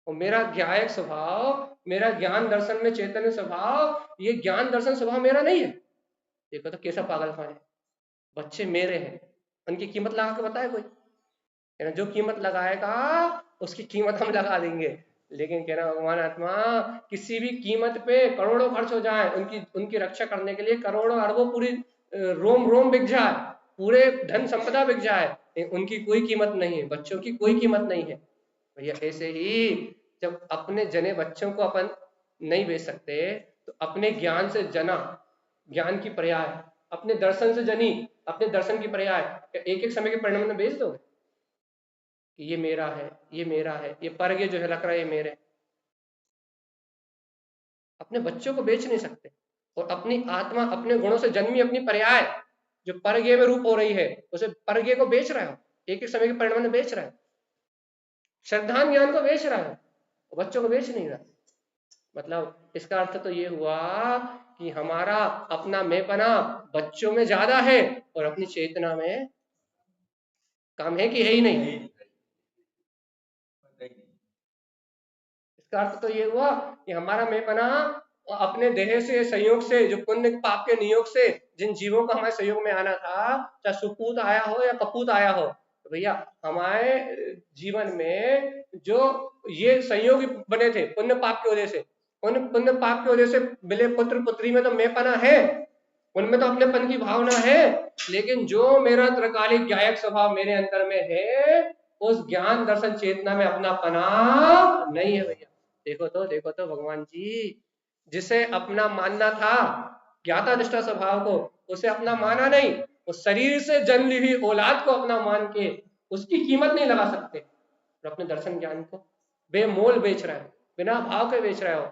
Speaker 1: और मेरा ज्ञायक स्वभाव, मेरा ज्ञान दर्शन में चैतन्य स्वभाव, ये ज्ञान दर्शन स्वभाव मेरा नहीं है। देखो तो कैसा पागलपन है। बच्चे मेरे हैं, उनकी कीमत लगा के बताए कोई? कहना जो कीमत लगाएगा उसकी कीमत हम लगा देंगे, लेकिन कहना भगवान आत्मा, किसी भी कीमत पे करोड़ों खर्च हो जाए, उनकी उनकी रक्षा करने के लिए करोड़ों अरबों, पूरी रोम रोम बिक जाए, पूरे धन संपदा बिक जाए, उनकी कोई कीमत नहीं है, बच्चों की कोई कीमत नहीं है भैया। ऐसे ही जब अपने जने बच्चों को अपन नहीं बेच सकते तो अपने ज्ञान से जना, ज्ञान की पर्याय, अपने दर्शन से जनी, अपने दर्शन की पर्याय एक एक समय के परिणाम में बेच दोगे कि ये मेरा है, ये मेरा है, ये परगे जो है लग रहा है ये मेरे। अपने बच्चों को बेच नहीं सकते। और अपनी आत्मा अपने गुणों से जन्मी अपनी पर्याय जो परगे में रूप हो रही है उसे परगे को बेच रहे हो, एक एक समय के परिणाम में बेच रहे हो। श्रद्धान ज्ञान को बेच रहा है, बच्चों को बेच नहीं रहा। मतलब इसका अर्थ तो ये हुआ कि हमारा अपना मैंपना बच्चों में ज्यादा है और अपनी चेतना में कम है कि है ही नहीं। इसका अर्थ तो ये हुआ कि हमारा मैंपना अपने देह से संयोग से जो पुण्य पाप के नियोग से जिन जीवों का हमारे संयोग में आना था, चाहे सुपूत आया हो या कपूत आया हो, तो भैया हमारे जीवन में जो ये संयोग बने थे पुण्य पाप की वजह से, उन पुण्य पाप की वजह से मिले पुत्र पुत्री में तो मैंपना है, उनमें तो अपनेपन की भावना है। लेकिन जो मेरा त्रिकालिक गायक स्वभाव मेरे अंदर में है उस ज्ञान दर्शन चेतना में अपनापना नहीं है भैया। देखो तो भगवान जी जिसे अपना मानना था ज्ञाता निष्ठा स्वभाव को, उसे अपना माना नहीं, उस शरीर से जन्म ली हुई औलाद को अपना मान के उसकी कीमत नहीं लगा सकते और अपने दर्शन ज्ञान को बेमोल बेच रहे हो, बिना भाव के बेच रहे हो।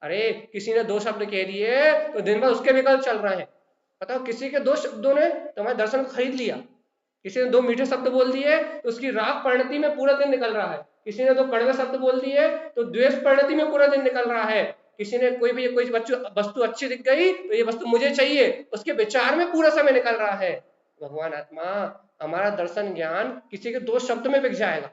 Speaker 1: अरे किसी ने दो शब्द कह दिए तो दिन भर उसके विकल्प चल रहे हैं। बताओ किसी के दो शब्दों ने तुम्हारे दर्शन को खरीद लिया, किसी ने दो मीठे शब्द बोल दिए तो उसकी राग परिणति में पूरा दिन निकल रहा है, किसी ने दो कड़वे शब्द बोल दिए तो द्वेष परिणति में पूरा दिन निकल रहा है, किसी ने कोई वस्तु अच्छी दिख गई तो ये वस्तु मुझे चाहिए, उसके विचार में पूरा समय निकल रहा है। भगवान आत्मा हमारा दर्शन ज्ञान किसी के दो शब्द में बिक जाएगा,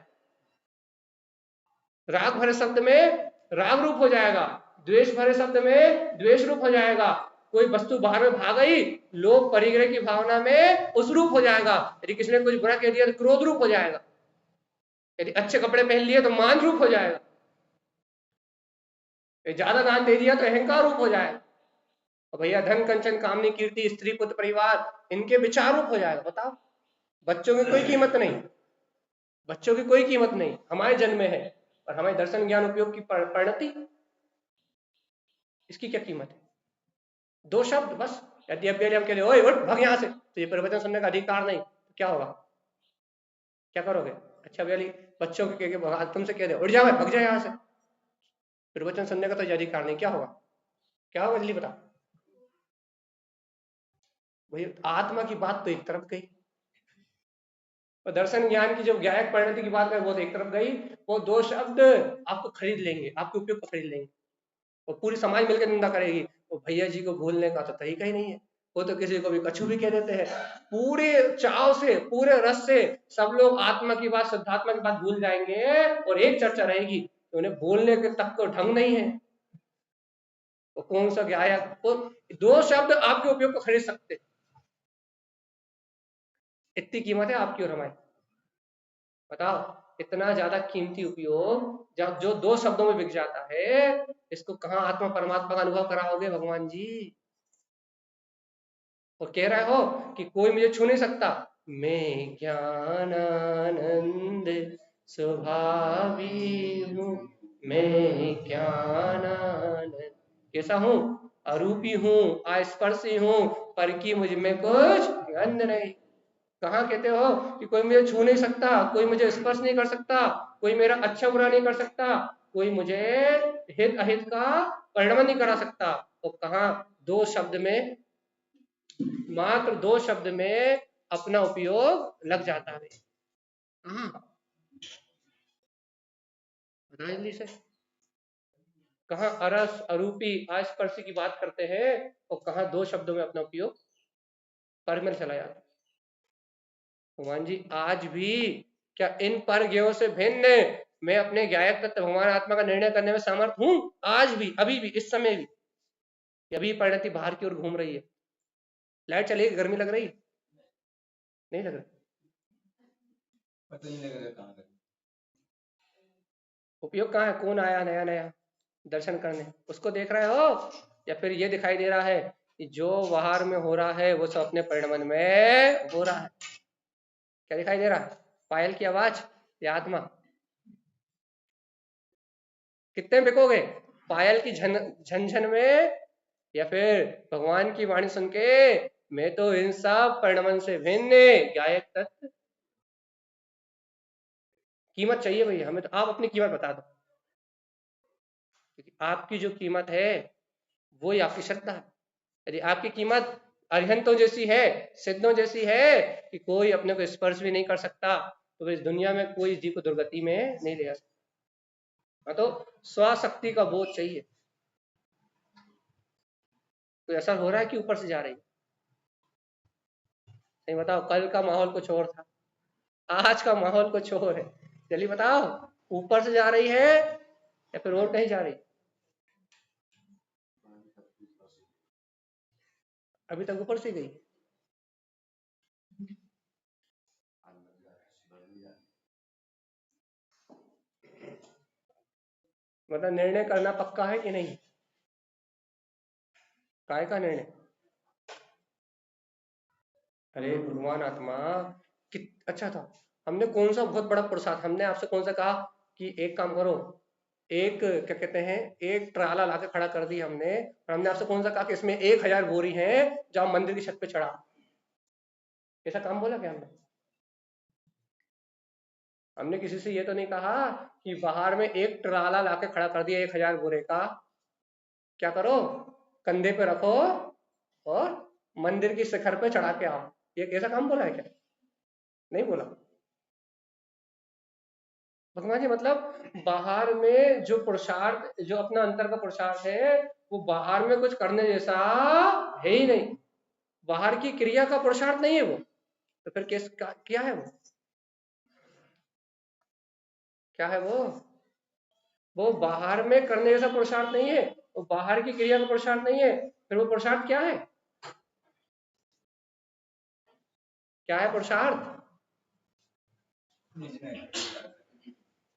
Speaker 1: राग भरे शब्द में राग रूप हो जाएगा, द्वेष भरे शब्द में द्वेष रूप हो जाएगा, कोई वस्तु बाहर में भाग गई लोभ परिग्रह की भावना में उस रूप हो जाएगा, यदि किसी ने कुछ बुरा कह दिया तो क्रोध रूप हो जाएगा, यदि अच्छे कपड़े पहन लिए तो मान रूप हो जाएगा, ज्यादा दान दे दिया तो अहंकार रूप हो जाएगा, और भैया धन कंचन कामनी कीर्ति स्त्री पुत्र परिवार इनके विचार रूप हो जाएगा। बताओ बच्चों की कोई कीमत नहीं, बच्चों की कोई कीमत नहीं, हमारे जन्म में है और हमारे दर्शन ज्ञान उपयोग की परिणति, इसकी क्या कीमत है? दो शब्द बस, यदि अब हम कह रहे ओए उठ भाग यहाँ से, तो ये प्रवचन सुनने का अधिकार नहीं, तो क्या होगा, क्या करोगे? अच्छा भैया बच्चों के तुमसे कह दे उठ जाओ भाग जाए यहाँ से, प्रवचन सुनने का तो ये अधिकार नहीं, क्या होगा? क्या होगा जल्दी बता। वही आत्मा की बात तो एक तरफ गई और दर्शन ज्ञान की जो गायक परिणति की बात है वो तो एक तरफ गई। वो दो शब्द आपको खरीद लेंगे, आपके उपयोग को खरीद लेंगे और पूरी समाज मिलकर निंदा करेगी। वो भैया जी को भूलने का तो तरीका ही नहीं है, वो तो किसी को भी कछु भी कह देते हैं, पूरे चाव से पूरे रस से सब लोग आत्मा की बात शुद्धात्मा की बात भूल जाएंगे और एक चर्चा रहेगी तो उन्हें बोलने के तक तो ढंग नहीं है। तो कौन सा गायक, तो दो शब्द आपके उपयोग को खरीद सकते, इतनी कीमत है आपकी और हमारी। बताओ इतना ज्यादा कीमती उपयोग जब जो दो शब्दों में बिक जाता है, इसको कहां आत्मा परमात्मा का अनुभव कराओगे भगवान जी? और कह रहे हो कि कोई मुझे छू नहीं सकता, मैं ज्ञानानंद स्वभावी हूँ, मैं ज्ञानानंद कैसा हूँ? अरूपी हूँ, अस्पर्शी हूँ, पर की मुझ में कुछ गंध नहीं। कहाँ कहते हो कि कोई मुझे छू नहीं सकता, कोई मुझे स्पर्श नहीं कर सकता, कोई मेरा अच्छा बुरा नहीं कर सकता, कोई मुझे हित अहित का परिणाम नहीं करा सकता। तो कहाँ दो शब्द में, मात्र दो शब्द में अपना उपयोग लग जाता है। बताओ जल्दी से, कहाँ अरस अरूपी अस्पर्शी की बात करते हैं और कहाँ दो शब्दों में अपना उपयोग पर में चला जाता है। भगवान जी आज भी क्या इन पर ज्ञों से भिन्न मैं अपने गायक तत्व भगवान आत्मा का निर्णय करने में समर्थ हूं? आज भी, अभी भी, इस समय भी? अभी परिणति बाहर की ओर घूम रही है, लाइट चली, गर्मी लग रही नहीं लग रही, पता नहीं लग रहा कहाँ उपयोग कहाँ है? कौन आया नया नया दर्शन करने, उसको देख रहे हो या फिर ये दिखाई दे रहा है कि जो बाहर में हो रहा है वो सब अपने परिणमन में हो रहा है? क्या दिखाई दे रहा है? पायल की आवाज या आत्मा? कितने बिकोगे, पायल की झनझन में या फिर भगवान की वाणी सुन के? मैं तो इन सब परिणमन से भिन्न गायक तत्व। कीमत चाहिए भैया हमें, तो आप अपनी कीमत बता दो, क्योंकि आपकी जो कीमत है वो ही आपकी श्रद्धा है। यदि आपकी कीमत अरिहंतों जैसी है, सिद्धों जैसी है कि कोई अपने को स्पर्श भी नहीं कर सकता, तो इस दुनिया में कोई जीव को दुर्गति में नहीं ले जा सकता। तो स्वशक्ति का बोध चाहिए। कोई असर हो रहा है कि ऊपर से जा रही है? नहीं बताओ, कल का माहौल कुछ और था, आज का माहौल कुछ और है। जल्दी बताओ, ऊपर से जा रही है या फिर और कहीं जा रही? अभी तक ऊपर से गई। मतलब निर्णय करना पक्का है कि नहीं? काय का निर्णय? अरे भगवान आत्मा कि अच्छा था, हमने कौन सा बहुत बड़ा पुरुषार्थ, हमने आपसे कौन सा कहा कि एक काम करो, एक क्या कहते हैं, एक ट्राला लाके खड़ा कर दी हमने, और हमने आपसे कौन सा कहा कि इसमें 1000 बोरी हैं, जाओ मंदिर की छत पे चढ़ा? ऐसा काम बोला क्या हमने? हमने किसी से ये तो नहीं कहा कि बाहर में एक ट्राला लाके खड़ा कर दिया 1000 बोरे का, क्या करो, कंधे पे रखो और मंदिर की शिखर पे चढ़ा के आओ? ये कैसा काम बोला है क्या? नहीं बोला। भगवान जी मतलब बाहर में जो पुरुषार्थ, जो अपना अंतर का पुरुषार्थ है, वो बाहर में कुछ करने जैसा है ही नहीं, बाहर की क्रिया का पुरुषार्थ नहीं है वो। तो फिर क्या है वो? क्या है वो बाहर में करने जैसा पुरुषार्थ नहीं है, वो बाहर की क्रिया का पुरुषार्थ नहीं है। फिर वो पुरुषार्थ क्या है? क्या है पुरुषार्थ?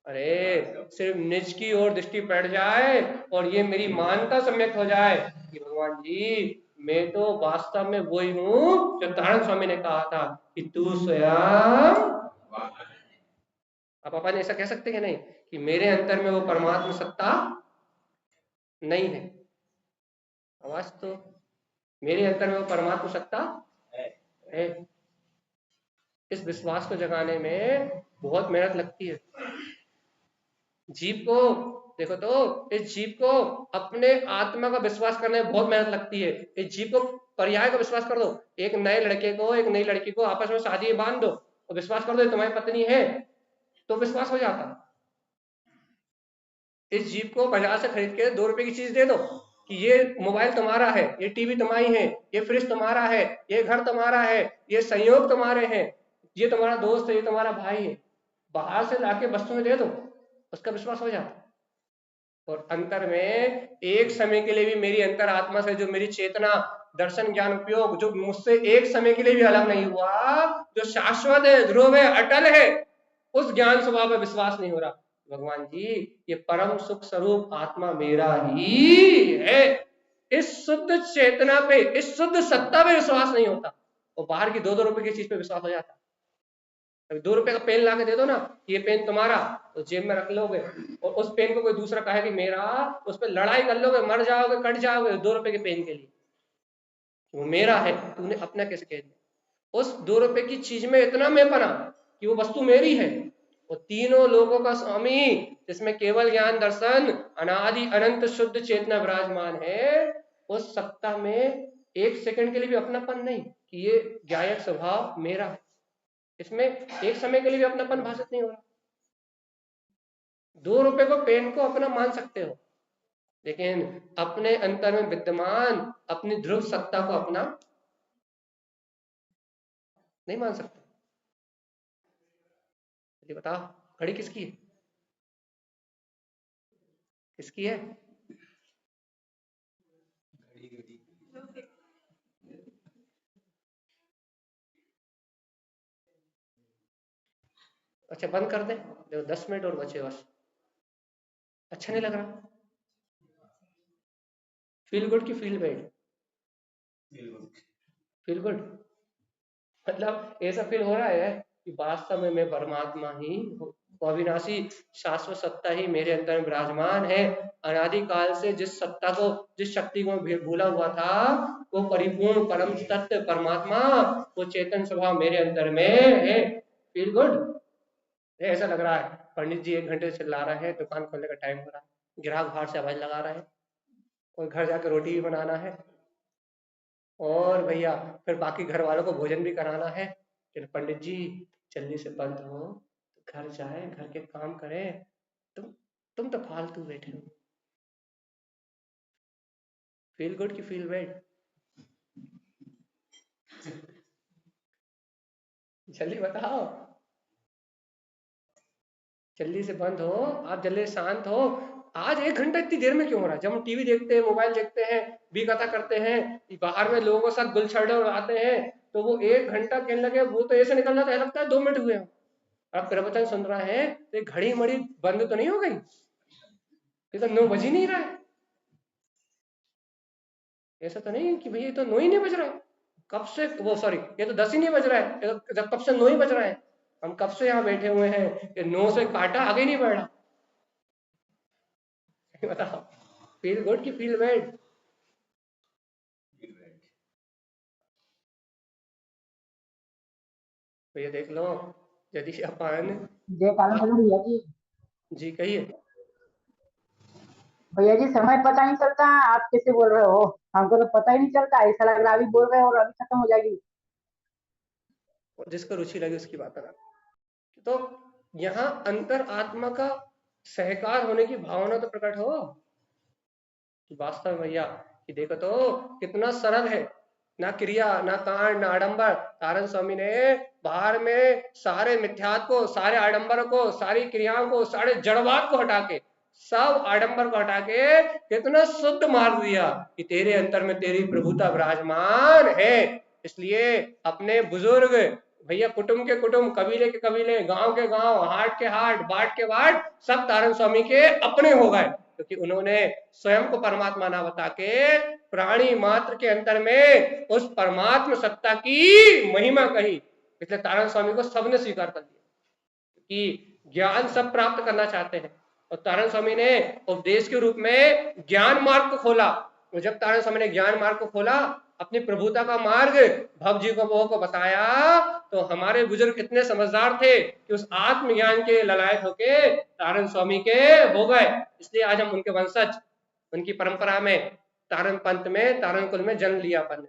Speaker 1: अरे सिर्फ निज की ओर दृष्टि पड़ जाए और ये मेरी मानता सम्यक हो जाए कि भगवान जी मैं तो वास्तव में वही हूँ जो तारण स्वामी ने कहा था कि तू स्वयं। आप अपन ऐसा कह सकते कि नहीं कि मेरे अंतर में वो परमात्मा सत्ता नहीं है? आवाज तो, मेरे अंतर में वो परमात्मा सत्ता है। इस विश्वास को जगाने में बहुत मेहनत लगती है। जीव को देखो, तो इस जीव को अपने आत्मा का विश्वास करने में बहुत मेहनत लगती है। इस जीव को पर्याय का विश्वास कर दो, एक नए लड़के को एक नई लड़की को आपस में शादी में बांध दो और विश्वास कर दो ये तुम्हारी पत्नी है, तो विश्वास हो जाता। इस जीव को बाजार से खरीद के 2 रुपए की चीज दे दो कि ये मोबाइल तुम्हारा है, ये टीवी तुम्हारी है, ये फ्रिज तुम्हारा है, ये घर तुम्हारा है, ये संयोग तुम्हारे हैं, ये तुम्हारा दोस्त है, ये तुम्हारा भाई है, बाहर से लाके वस्तु में दे दो, उसका विश्वास हो जाता। और अंतर में एक समय के लिए भी मेरी अंतर आत्मा से जो मेरी चेतना दर्शन ज्ञान उपयोग जो मुझसे एक समय के लिए भी अलग नहीं हुआ, जो शाश्वत है, ध्रुव है, अटल है, उस ज्ञान स्वभाव पर विश्वास नहीं हो रहा। भगवान जी ये परम सुख स्वरूप आत्मा मेरा ही है, इस शुद्ध चेतना पे, इस शुद्ध सत्ता पे विश्वास नहीं होता, और बाहर की 2-2 रुपए की चीज पे विश्वास हो जाता। अभी 2 रुपए का पेन ला के दे दो ना, ये पेन तुम्हारा, तो जेब में रख लोगे, और उस पेन को कोई दूसरा कहे कि मेरा, उस पर लड़ाई कर लोगे, मर जाओगे, कट जाओगे 2 रुपए के पेन के लिए। वो मेरा है, तूने अपना कैसे कह दिया? उस 2 रुपए की चीज में इतना मैं बना कि वो वस्तु मेरी है। वो तीनों लोगों का स्वामी, जिसमें केवल ज्ञान दर्शन अनादि अनंत शुद्ध चेतना विराजमान है, उस सत्ता में एक सेकंड के लिए भी अपनापन नहीं कि ये गायक स्वभाव मेरा है, इसमें एक समय के लिए भी अपनापन भाषित नहीं हो रहा। 2 रुपए को पेन को अपना मान सकते हो, लेकिन अपने अंतर में विद्यमान अपनी ध्रुव सत्ता को अपना नहीं मान सकते। ये बताओ, घड़ी किसकी है? किसकी है? अच्छा बंद कर दे, देखो 10 मिनट और बचे बस। अच्छा नहीं लग रहा? फील गुड की फील बैड? फील गुड मतलब ऐसा फील हो रहा है कि वास्तव में मैं परमात्मा ही हूँ। वो अविनाशी शाश्वत सत्ता ही मेरे अंदर में विराजमान है। अनादिकाल से जिस सत्ता को, जिस शक्ति को भूला हुआ था, वो परिपूर्ण परम तत्व परमात्मा, वो चेतन स्वभाव मेरे अंदर में है। Feel good. ऐसा लग रहा है पंडित जी 1 घंटे से चिल्ला रहे हैं, दुकान खोलने का टाइम हो रहा है, ग्राहक बाहर से आवाज लगा रहे हैं, और घर जाकर रोटी भी बनाना है, और भैया फिर बाकी घर वालों को भोजन भी कराना है। फिर पंडित जी जल्दी से बंद हो, घर जाए, घर के काम करें। तुम तो फालतू बैठे हो। फील गुड की फील बैड? जल्दी बताओ, जल्दी से बंद हो, आप जल्दी से शांत हो। आज 1 घंटा इतनी देर में क्यों हो रहा है? जब हम टीवी देखते हैं, मोबाइल देखते हैं, भी कथा करते हैं, बाहर में लोगों के साथ गुलछड़े उड़ाते हैं, तो वो 1 घंटा कहने लगे, वो तो ऐसे निकल जाता है, लगता है 2 मिनट हुए हैं। आप प्रवचन सुन रहे हैं तो घड़ी मड़ी बंद तो नहीं हो गई? ये तो 9 बज ही नहीं रहा है। ऐसा तो नहीं कि भैया ये तो 9 ही नहीं बज रहा है, कब से, वो सॉरी, ये तो 10 ही नहीं बज रहा है, ये तो जब कब से 9 ही बज रहा है। हम कब से यहाँ बैठे हुए हैं, ये 9 से काटा आगे नहीं बढ़ रहा। बताओ, फील गुड की फील बैड? तो ये देख लो, यदि अपन,
Speaker 3: जय कालन भैया जी।
Speaker 1: जी कहिए।
Speaker 3: भैया जी समय पता नहीं चलता, आप कैसे बोल रहे हो? हमको तो पता ही नहीं चलता, ऐसा लग रहा है अभी बोल रहे हो और अभी खत्म हो जाएगी।
Speaker 1: जिसको रुचि लगे उसकी बात करा। तो यहाँ अंतर आत्मा का सहकार होने की भावना तो प्रकट हो कि वास्तव में भैया कि देखो तो कितना सरल है, ना क्रिया, ना कांड, ना आडंबर। तारण स्वामी ने बाहर में सारे मिथ्यात्व को, सारे आडंबर को, सारी क्रियाओं को, सारे जड़वाद को हटा के, सब आडंबर को हटा के कितना शुद्ध मार्ग दिया कि तेरे अंतर में तेरी प्रभुता विराजमान है। इसलिए अपने बुजुर्ग भैया, कुटुंब के कुटुंब, कबीले के कबीले, गांव के गांव, हाट के हाट, बाट के बाट, सब तारण स्वामी के अपने हो गए, क्योंकि उन्होंने स्वयं को परमात्मा ना बता के प्राणी मात्र के अंतर में उस परमात्मा सत्ता की महिमा कही। इसलिए तारण स्वामी को सबने स्वीकार कर लिया कि ज्ञान सब प्राप्त करना चाहते हैं, और तारण स्वामी ने उपदेश के रूप में ज्ञान मार्ग को खोला। और जब तारण स्वामी ने ज्ञान मार्ग को खोला, अपनी प्रभुता का मार्ग भव जी को बताया, तो हमारे बुजुर्ग कितने समझदार थे कि उस आत्मज्ञान के ललायत होके तारण स्वामी के हो गए। इसलिए आज हम उनके वंशज, उनकी परंपरा में, तारण पंथ में, तारण कुल में जन्म लिया अपन।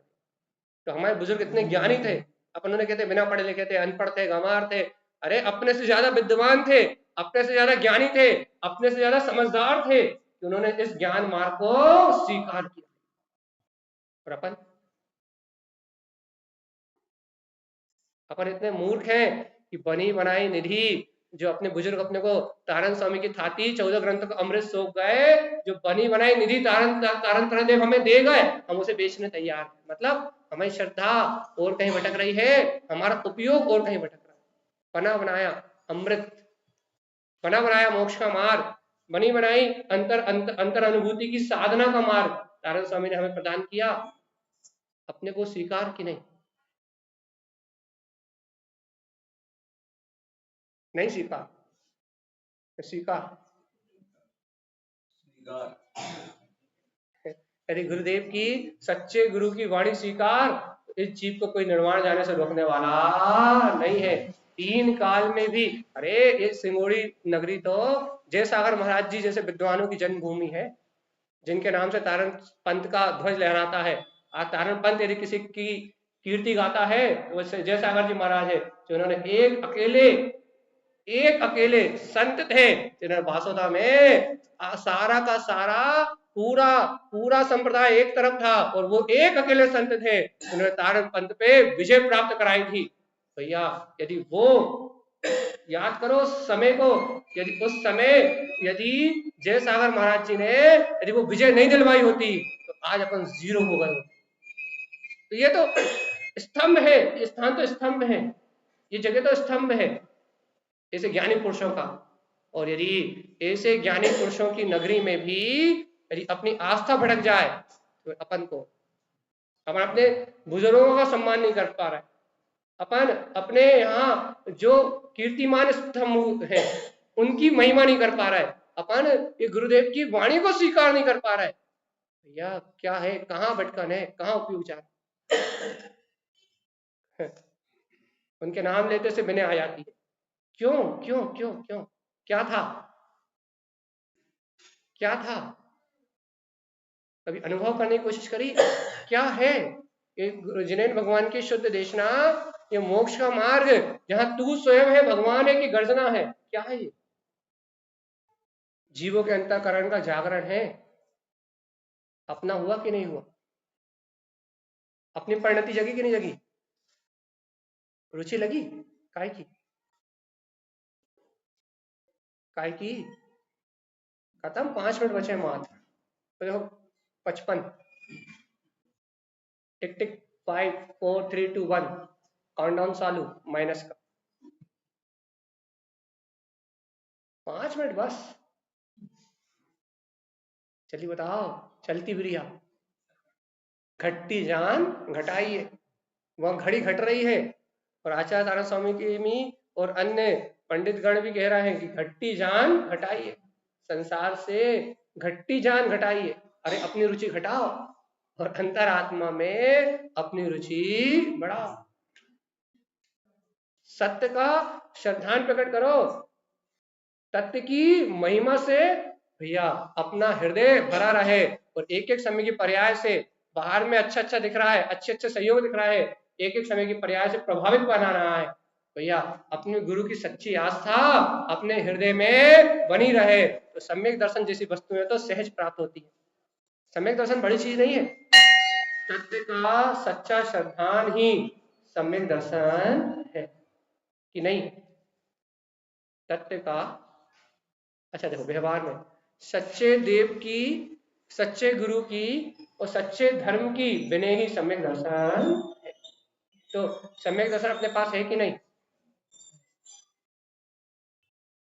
Speaker 1: तो हमारे बुजुर्ग इतने ज्ञानी थे, अपन उन्हें कहते बिना पढ़े लिखे थे, अनपढ़ थे, गंवार थे। अरे अपने से ज्यादा विद्वान थे, अपने से ज्यादा ज्ञानी थे, अपने से ज्यादा समझदार थे, कि उन्होंने इस ज्ञान मार्ग को स्वीकार किया। और अपन इतने मूर्ख हैं कि बनी बनाई निधि, जो अपने बुजुर्ग अपने को तारण स्वामी की थाती 14 ग्रंथों का अमृत सौंप गए, जो बनी बनाई निधि तारण प्रणदेव हमें दे गए, हम उसे बेचने तैयार हैं। मतलब हमारी श्रद्धा और कहीं भटक रही है, हमारा उपयोग और कहीं भटक रहा है। बना बनाया अमृत, बना बनाया मोक्ष का मार्ग, बनी बनाई अंतर अनुभूति की साधना का मार्ग तारण स्वामी ने हमें प्रदान किया, अपने को स्वीकार की नहीं सीखा, सीखा। यदि गुरुदेव की, सच्चे गुरु की वाणी स्वीकार, इस जीव को कोई निर्वाण जाने से रोकने वाला नहीं है। 3 काल में भी, अरे ये सिंगोड़ी नगरी तो जयसागर महाराज जी जैसे विद्वानों की जन्मभूमि है, जिनके नाम से तारण पंथ का ध्वज लहराता है। आज तारण पंथ यदि किसी की कीर्ति गाता है, वो जयसागर जी महाराज है, जिन्होंने एक अकेले संत थे, जिन्होंने बासोदा में सारा का सारा पूरा संप्रदाय एक तरफ था, और वो एक अकेले संत थे, उन्होंने तारण पंथ पे विजय प्राप्त कराई थी। भैया यदि वो, याद करो समय को, यदि उस समय यदि जयसागर महाराज जी ने यदि वो विजय नहीं दिलवाई होती, तो आज अपन 0 हो गए होते। तो ये तो स्तंभ है, ये स्थान तो स्तंभ है, ये जगह तो स्तंभ है ऐसे ज्ञानी पुरुषों का। और यदि ऐसे ज्ञानी पुरुषों की नगरी में भी यदि अपनी आस्था भटक जाए, तो अपन अपने बुजुर्गों का सम्मान नहीं कर पा रहे, अपन अपने यहाँ जो कीर्तिमान स्तंभ है उनकी महिमा नहीं कर पा रहा है, अपन ये गुरुदेव की वाणी को स्वीकार नहीं कर पा रहा है। भैया क्या है, कहाँ भटकन है, कहाँ उपयुचार। उनके नाम लेते से बिने आ जाती है। क्यों क्यों क्यों क्यों, क्या था, क्या था, कभी अनुभव करने की कोशिश करी क्या है ये जिनेन्द्र भगवान की शुद्ध देशना, ये मोक्ष का मार्ग जहां तू स्वयं है, भगवान है की गर्जना है, क्या है ये? जीवों के अंतःकरण का जागरण है। अपना हुआ कि नहीं हुआ, अपनी परिणति जगी कि नहीं जगी, रुचि लगी, काय की, काय की। खत्म, 5 मिनट बचे मात्र, तो देखो 55, टिक टिक 5 4 3 2 1, काउंटडाउन चालू, माइनस का 5 मिनट बस। चलिए बताओ, चलती बिरिया, घटती जान घटाइए। वह घड़ी घट रही है और आचार्य तारा स्वामी की मी और अन्य पंडित गण भी कह रहे हैं कि घटती जान घटाइए, संसार से घटती जान घटाइए। अरे अपनी रुचि घटाओ और अंतरात्मा में अपनी रुचि बढ़ाओ, सत्य का श्रद्धान प्रकट करो, तत्व की महिमा से भैया अपना हृदय भरा रहे और एक एक समय की पर्याय से बाहर में अच्छा अच्छा दिख रहा है, अच्छे अच्छे सहयोग दिख रहा है, एक एक समय की पर्याय से प्रभावित बना रहा है। भैया अपने गुरु की सच्ची आस्था अपने हृदय में बनी रहे तो सम्यक दर्शन जैसी वस्तुएं तो सहज प्राप्त होती है। सम्यक दर्शन बड़ी चीज नहीं है, तत्व का सच्चा श्रद्धान ही सम्यक दर्शन है कि नहीं। तत्व का, अच्छा देखो व्यवहार में सच्चे देव की, सच्चे गुरु की और सच्चे धर्म की बिने ही सम्यक दर्शन है। तो सम्यक दर्शन अपने पास है कि नहीं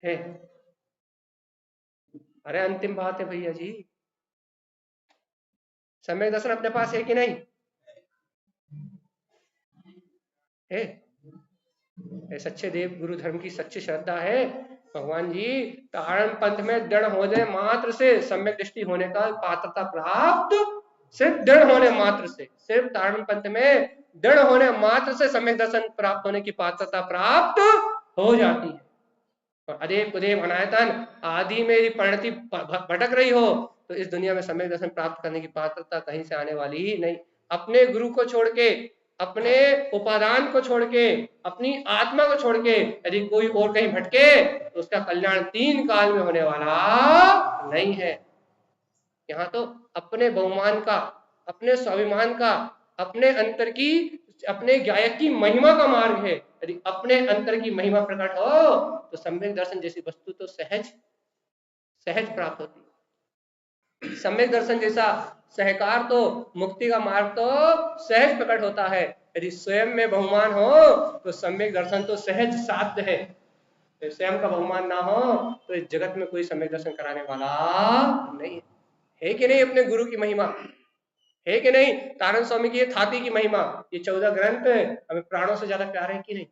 Speaker 1: है? अरे अंतिम बात है भैया जी, सम्यक दर्शन अपने पास है कि नहीं है? सच्चे देव गुरु धर्म की सच्ची श्रद्धा है। भगवान जी तारण पंथ में दृढ़ होने मात्र से सम्यक दृष्टि होने का पात्रता प्राप्त, सिर्फ दृढ़ होने मात्र से, सिर्फ तारण पंथ में दृढ़ होने मात्र से सम्यक दर्शन प्राप्त होने की पात्रता प्राप्त हो जाती है। और अदेव कुदेव अनायतन आदि में यदि परिणति भटक रही हो तो इस दुनिया में सम्यक दर्शन प्राप्त करने की पात्रता कहीं से आने वाली ही नहीं। अपने गुरु को छोड़ के, अपने उपादान को छोड़ के, अपनी आत्मा को छोड़ के यदि कोई और कहीं भटके तो उसका कल्याण 3 काल में होने वाला नहीं है। यहाँ तो अपने बहुमान का, अपने स्वाभिमान का, अपने अंतर की, अपने गायक की महिमा का मार्ग है। यदि अपने अंतर की महिमा प्रकट हो तो सम्यक दर्शन जैसी वस्तु तो सहज सहज प्राप्त होती है। सम्यक दर्शन जैसा सहकार तो, मुक्ति का मार्ग तो सहज प्रकट होता है। यदि स्वयं में बहुमान हो तो सम्यक दर्शन तो सहज साध्य है। तो स्वयं का बहुमान ना हो तो इस जगत में कोई सम्यक दर्शन कराने वाला नहीं है कि नहीं? अपने गुरु की महिमा है कि नहीं? तारण स्वामी की ये थाती की महिमा, ये 14 ग्रंथ हमें प्राणों से ज्यादा प्यारे हैं कि नहीं?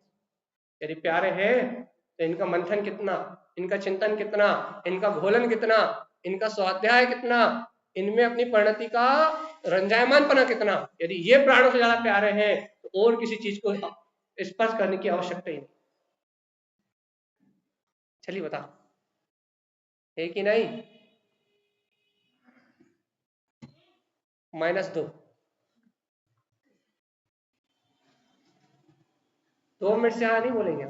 Speaker 1: यदि प्यारे हैं तो इनका मंथन कितना, इनका चिंतन कितना, इनका घोलन कितना, इनका स्वाध्याय कितना, इनमें अपनी परिणति का रंजायमानपना कितना। यदि ये प्राणों से ज्यादा प्यारे हैं तो और किसी चीज को स्पर्श करने की आवश्यकता ही नहीं। चलिए बता, है कि नहीं? -2, 2 मिनट से नहीं बोलेंगे,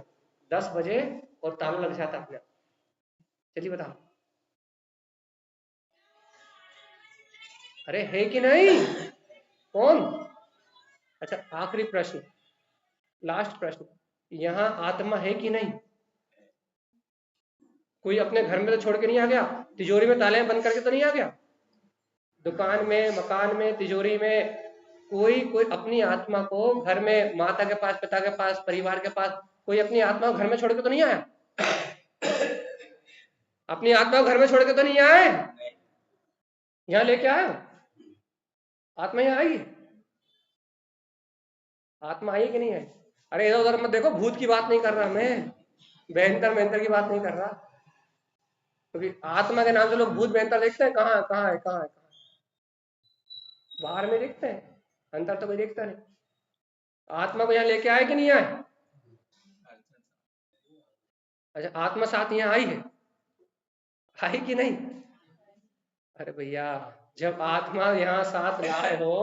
Speaker 1: 10 बजे और ताला लग जाता अपने। चलिए बता, अरे है कि नहीं? कौन? अच्छा आखिरी प्रश्न, लास्ट प्रश्न, यहाँ आत्मा है कि नहीं? कोई अपने घर में तो छोड़ के नहीं आ गया, तिजोरी में ताले बंद करके तो नहीं आ गया, दुकान में, मकान में, तिजोरी में, कोई अपनी आत्मा को घर में माता के पास, पिता के पास, परिवार के पास, कोई अपनी आत्मा को घर में छोड़ के तो नहीं आया? अपनी आत्मा को घर में छोड़ के तो नहीं आए? यहाँ लेके आए? आत्मा यहाँ आई? आत्मा आई कि नहीं आई? अरे इधर उधर मत देखो, भूत की बात नहीं कर रहा मैं, बेहतर मेहतर की बात नहीं कर रहा, क्योंकि आत्मा के नाम से लोग भूत बेहतर देखते हैं, कहाँ कहाँ है, कहाँ है, बाहर में देखते हैं, अंदर तो कोई देखता नहीं। आत्मा को यहाँ लेके आए कि नहीं आए? अच्छा, आत्मा साथ यहाँ आई है, आई कि नहीं? अरे भैया, जब आत्मा यहाँ साथ लाए हो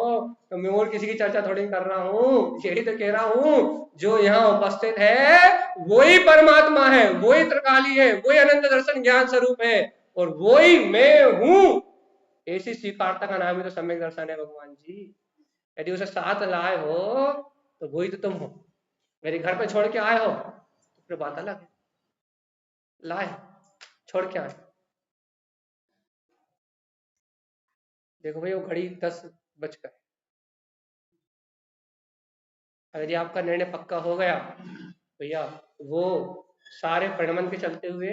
Speaker 1: तो मैं और किसी की चर्चा थोड़ी कर रहा हूँ, यही तो कह रहा हूँ, जो यहाँ उपस्थित है वही परमात्मा है, वही त्रिकाली है, वही अनंत दर्शन ज्ञान स्वरूप है, और वही मैं हूँ। ऐसी स्वीकारता का नाम ही तो सम्यक दर्शन है भगवान जी। यदि उसे साथ लाए हो तो वही तो तुम हो। मेरे घर पे छोड़ के आए हो तो फिर बात अलग है, लाए छोड़ के आए। देखो भाई, वो घड़ी 10 बज गए। अगर ये आपका निर्णय पक्का हो गया भैया, वो सारे परिणमन के चलते हुए,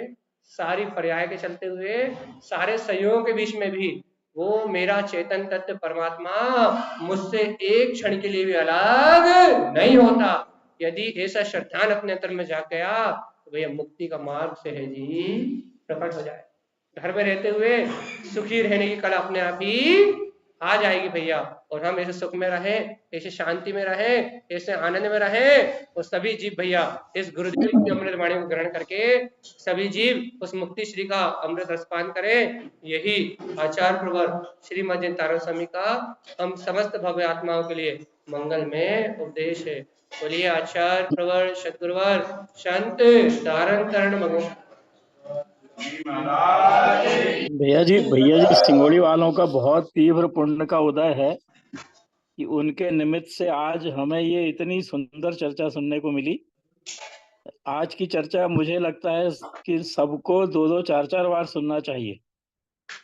Speaker 1: सारी पर्याय के चलते हुए, सारे संयोगों के बीच में भी वो मेरा चेतन तत्व परमात्मा मुझसे एक क्षण के लिए भी अलग नहीं होता। यदि ऐसा श्रद्धान अपने अंतर में जा गया तो भैया मुक्ति का मार्ग से है जी प्रकट हो जाए। घर में रहते हुए सुखी रहने की कला अपने आप ही आ जाएगी भैया, और हम ऐसे सुख में रहें, ऐसे शांति में रहें, ऐसे आनंद में रहें, और सभी जीव भैया इस गुरुदेव की अमृत वाणी को ग्रहण करके सभी जीव उस मुक्ति श्री का अमृत रसपान करें। यही आचार्य प्रवर श्रीमद् तारण स्वामी का हम समस्त भव्य आत्माओं के लिए मंगल में उपदेश है। बोलिए आचार्य प्रवर सद्गुरुवर संत तारण तरण भगवान।
Speaker 2: भैया जी सिंगोड़ी वालों का बहुत तीव्र पुण्य का उदय है कि उनके निमित्त से आज हमें ये इतनी सुंदर चर्चा सुनने को मिली। आज की चर्चा मुझे लगता है कि सबको 2-2 4-4 बार सुनना चाहिए।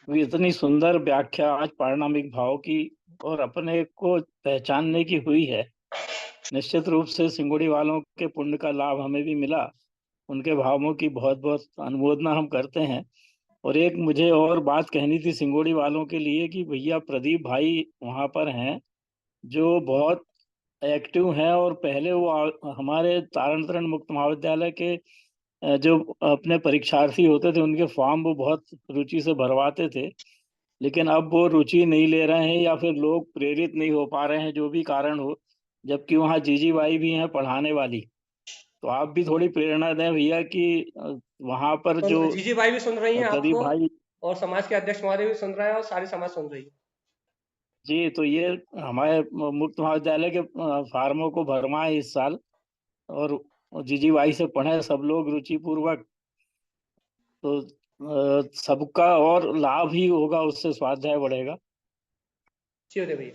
Speaker 2: वो इतनी सुंदर व्याख्या आज पारणामिक भाव की और अपने को पहचानने की हुई है। निश्चित रूप से सिंगोड़ी वालों के पुण्य का लाभ हमें भी मिला। उनके भावों की बहुत बहुत अनुमोदना हम करते हैं। और एक मुझे और बात कहनी थी सिंगोड़ी वालों के लिए कि भैया प्रदीप भाई वहां पर हैं जो बहुत एक्टिव हैं, और पहले वो हमारे तारण तरण मुक्त महाविद्यालय के जो अपने परीक्षार्थी होते थे उनके फॉर्म वो बहुत रुचि से भरवाते थे, लेकिन अब वो रुचि नहीं ले रहे हैं या फिर लोग प्रेरित नहीं हो पा रहे हैं, जो भी कारण हो, जबकि वहाँ जीजी बाई भी हैं पढ़ाने वाली। तो आप भी थोड़ी प्रेरणा दें भैया कि वहां पर जो
Speaker 1: जीजी भाई भी सुन रही हैं
Speaker 2: प्रदीप
Speaker 1: आपको,
Speaker 2: भाई
Speaker 1: और समाज के अध्यक्ष महोदय भी सुन रहे हैं, और सारी समाज सुन रही है
Speaker 2: जी। तो ये हमारे मुक्त महाविद्यालय के फार्मों को भरमाए इस साल, और जीजी भाई से पढ़े सब लोग रुचि पूर्वक, तो सबका और लाभ ही होगा, उससे स्वाध्याय बढ़ेगा।
Speaker 1: होते भैया।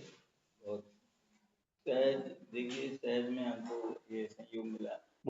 Speaker 4: सहज, देखिए सहज में हमको ये सहयोग मिला।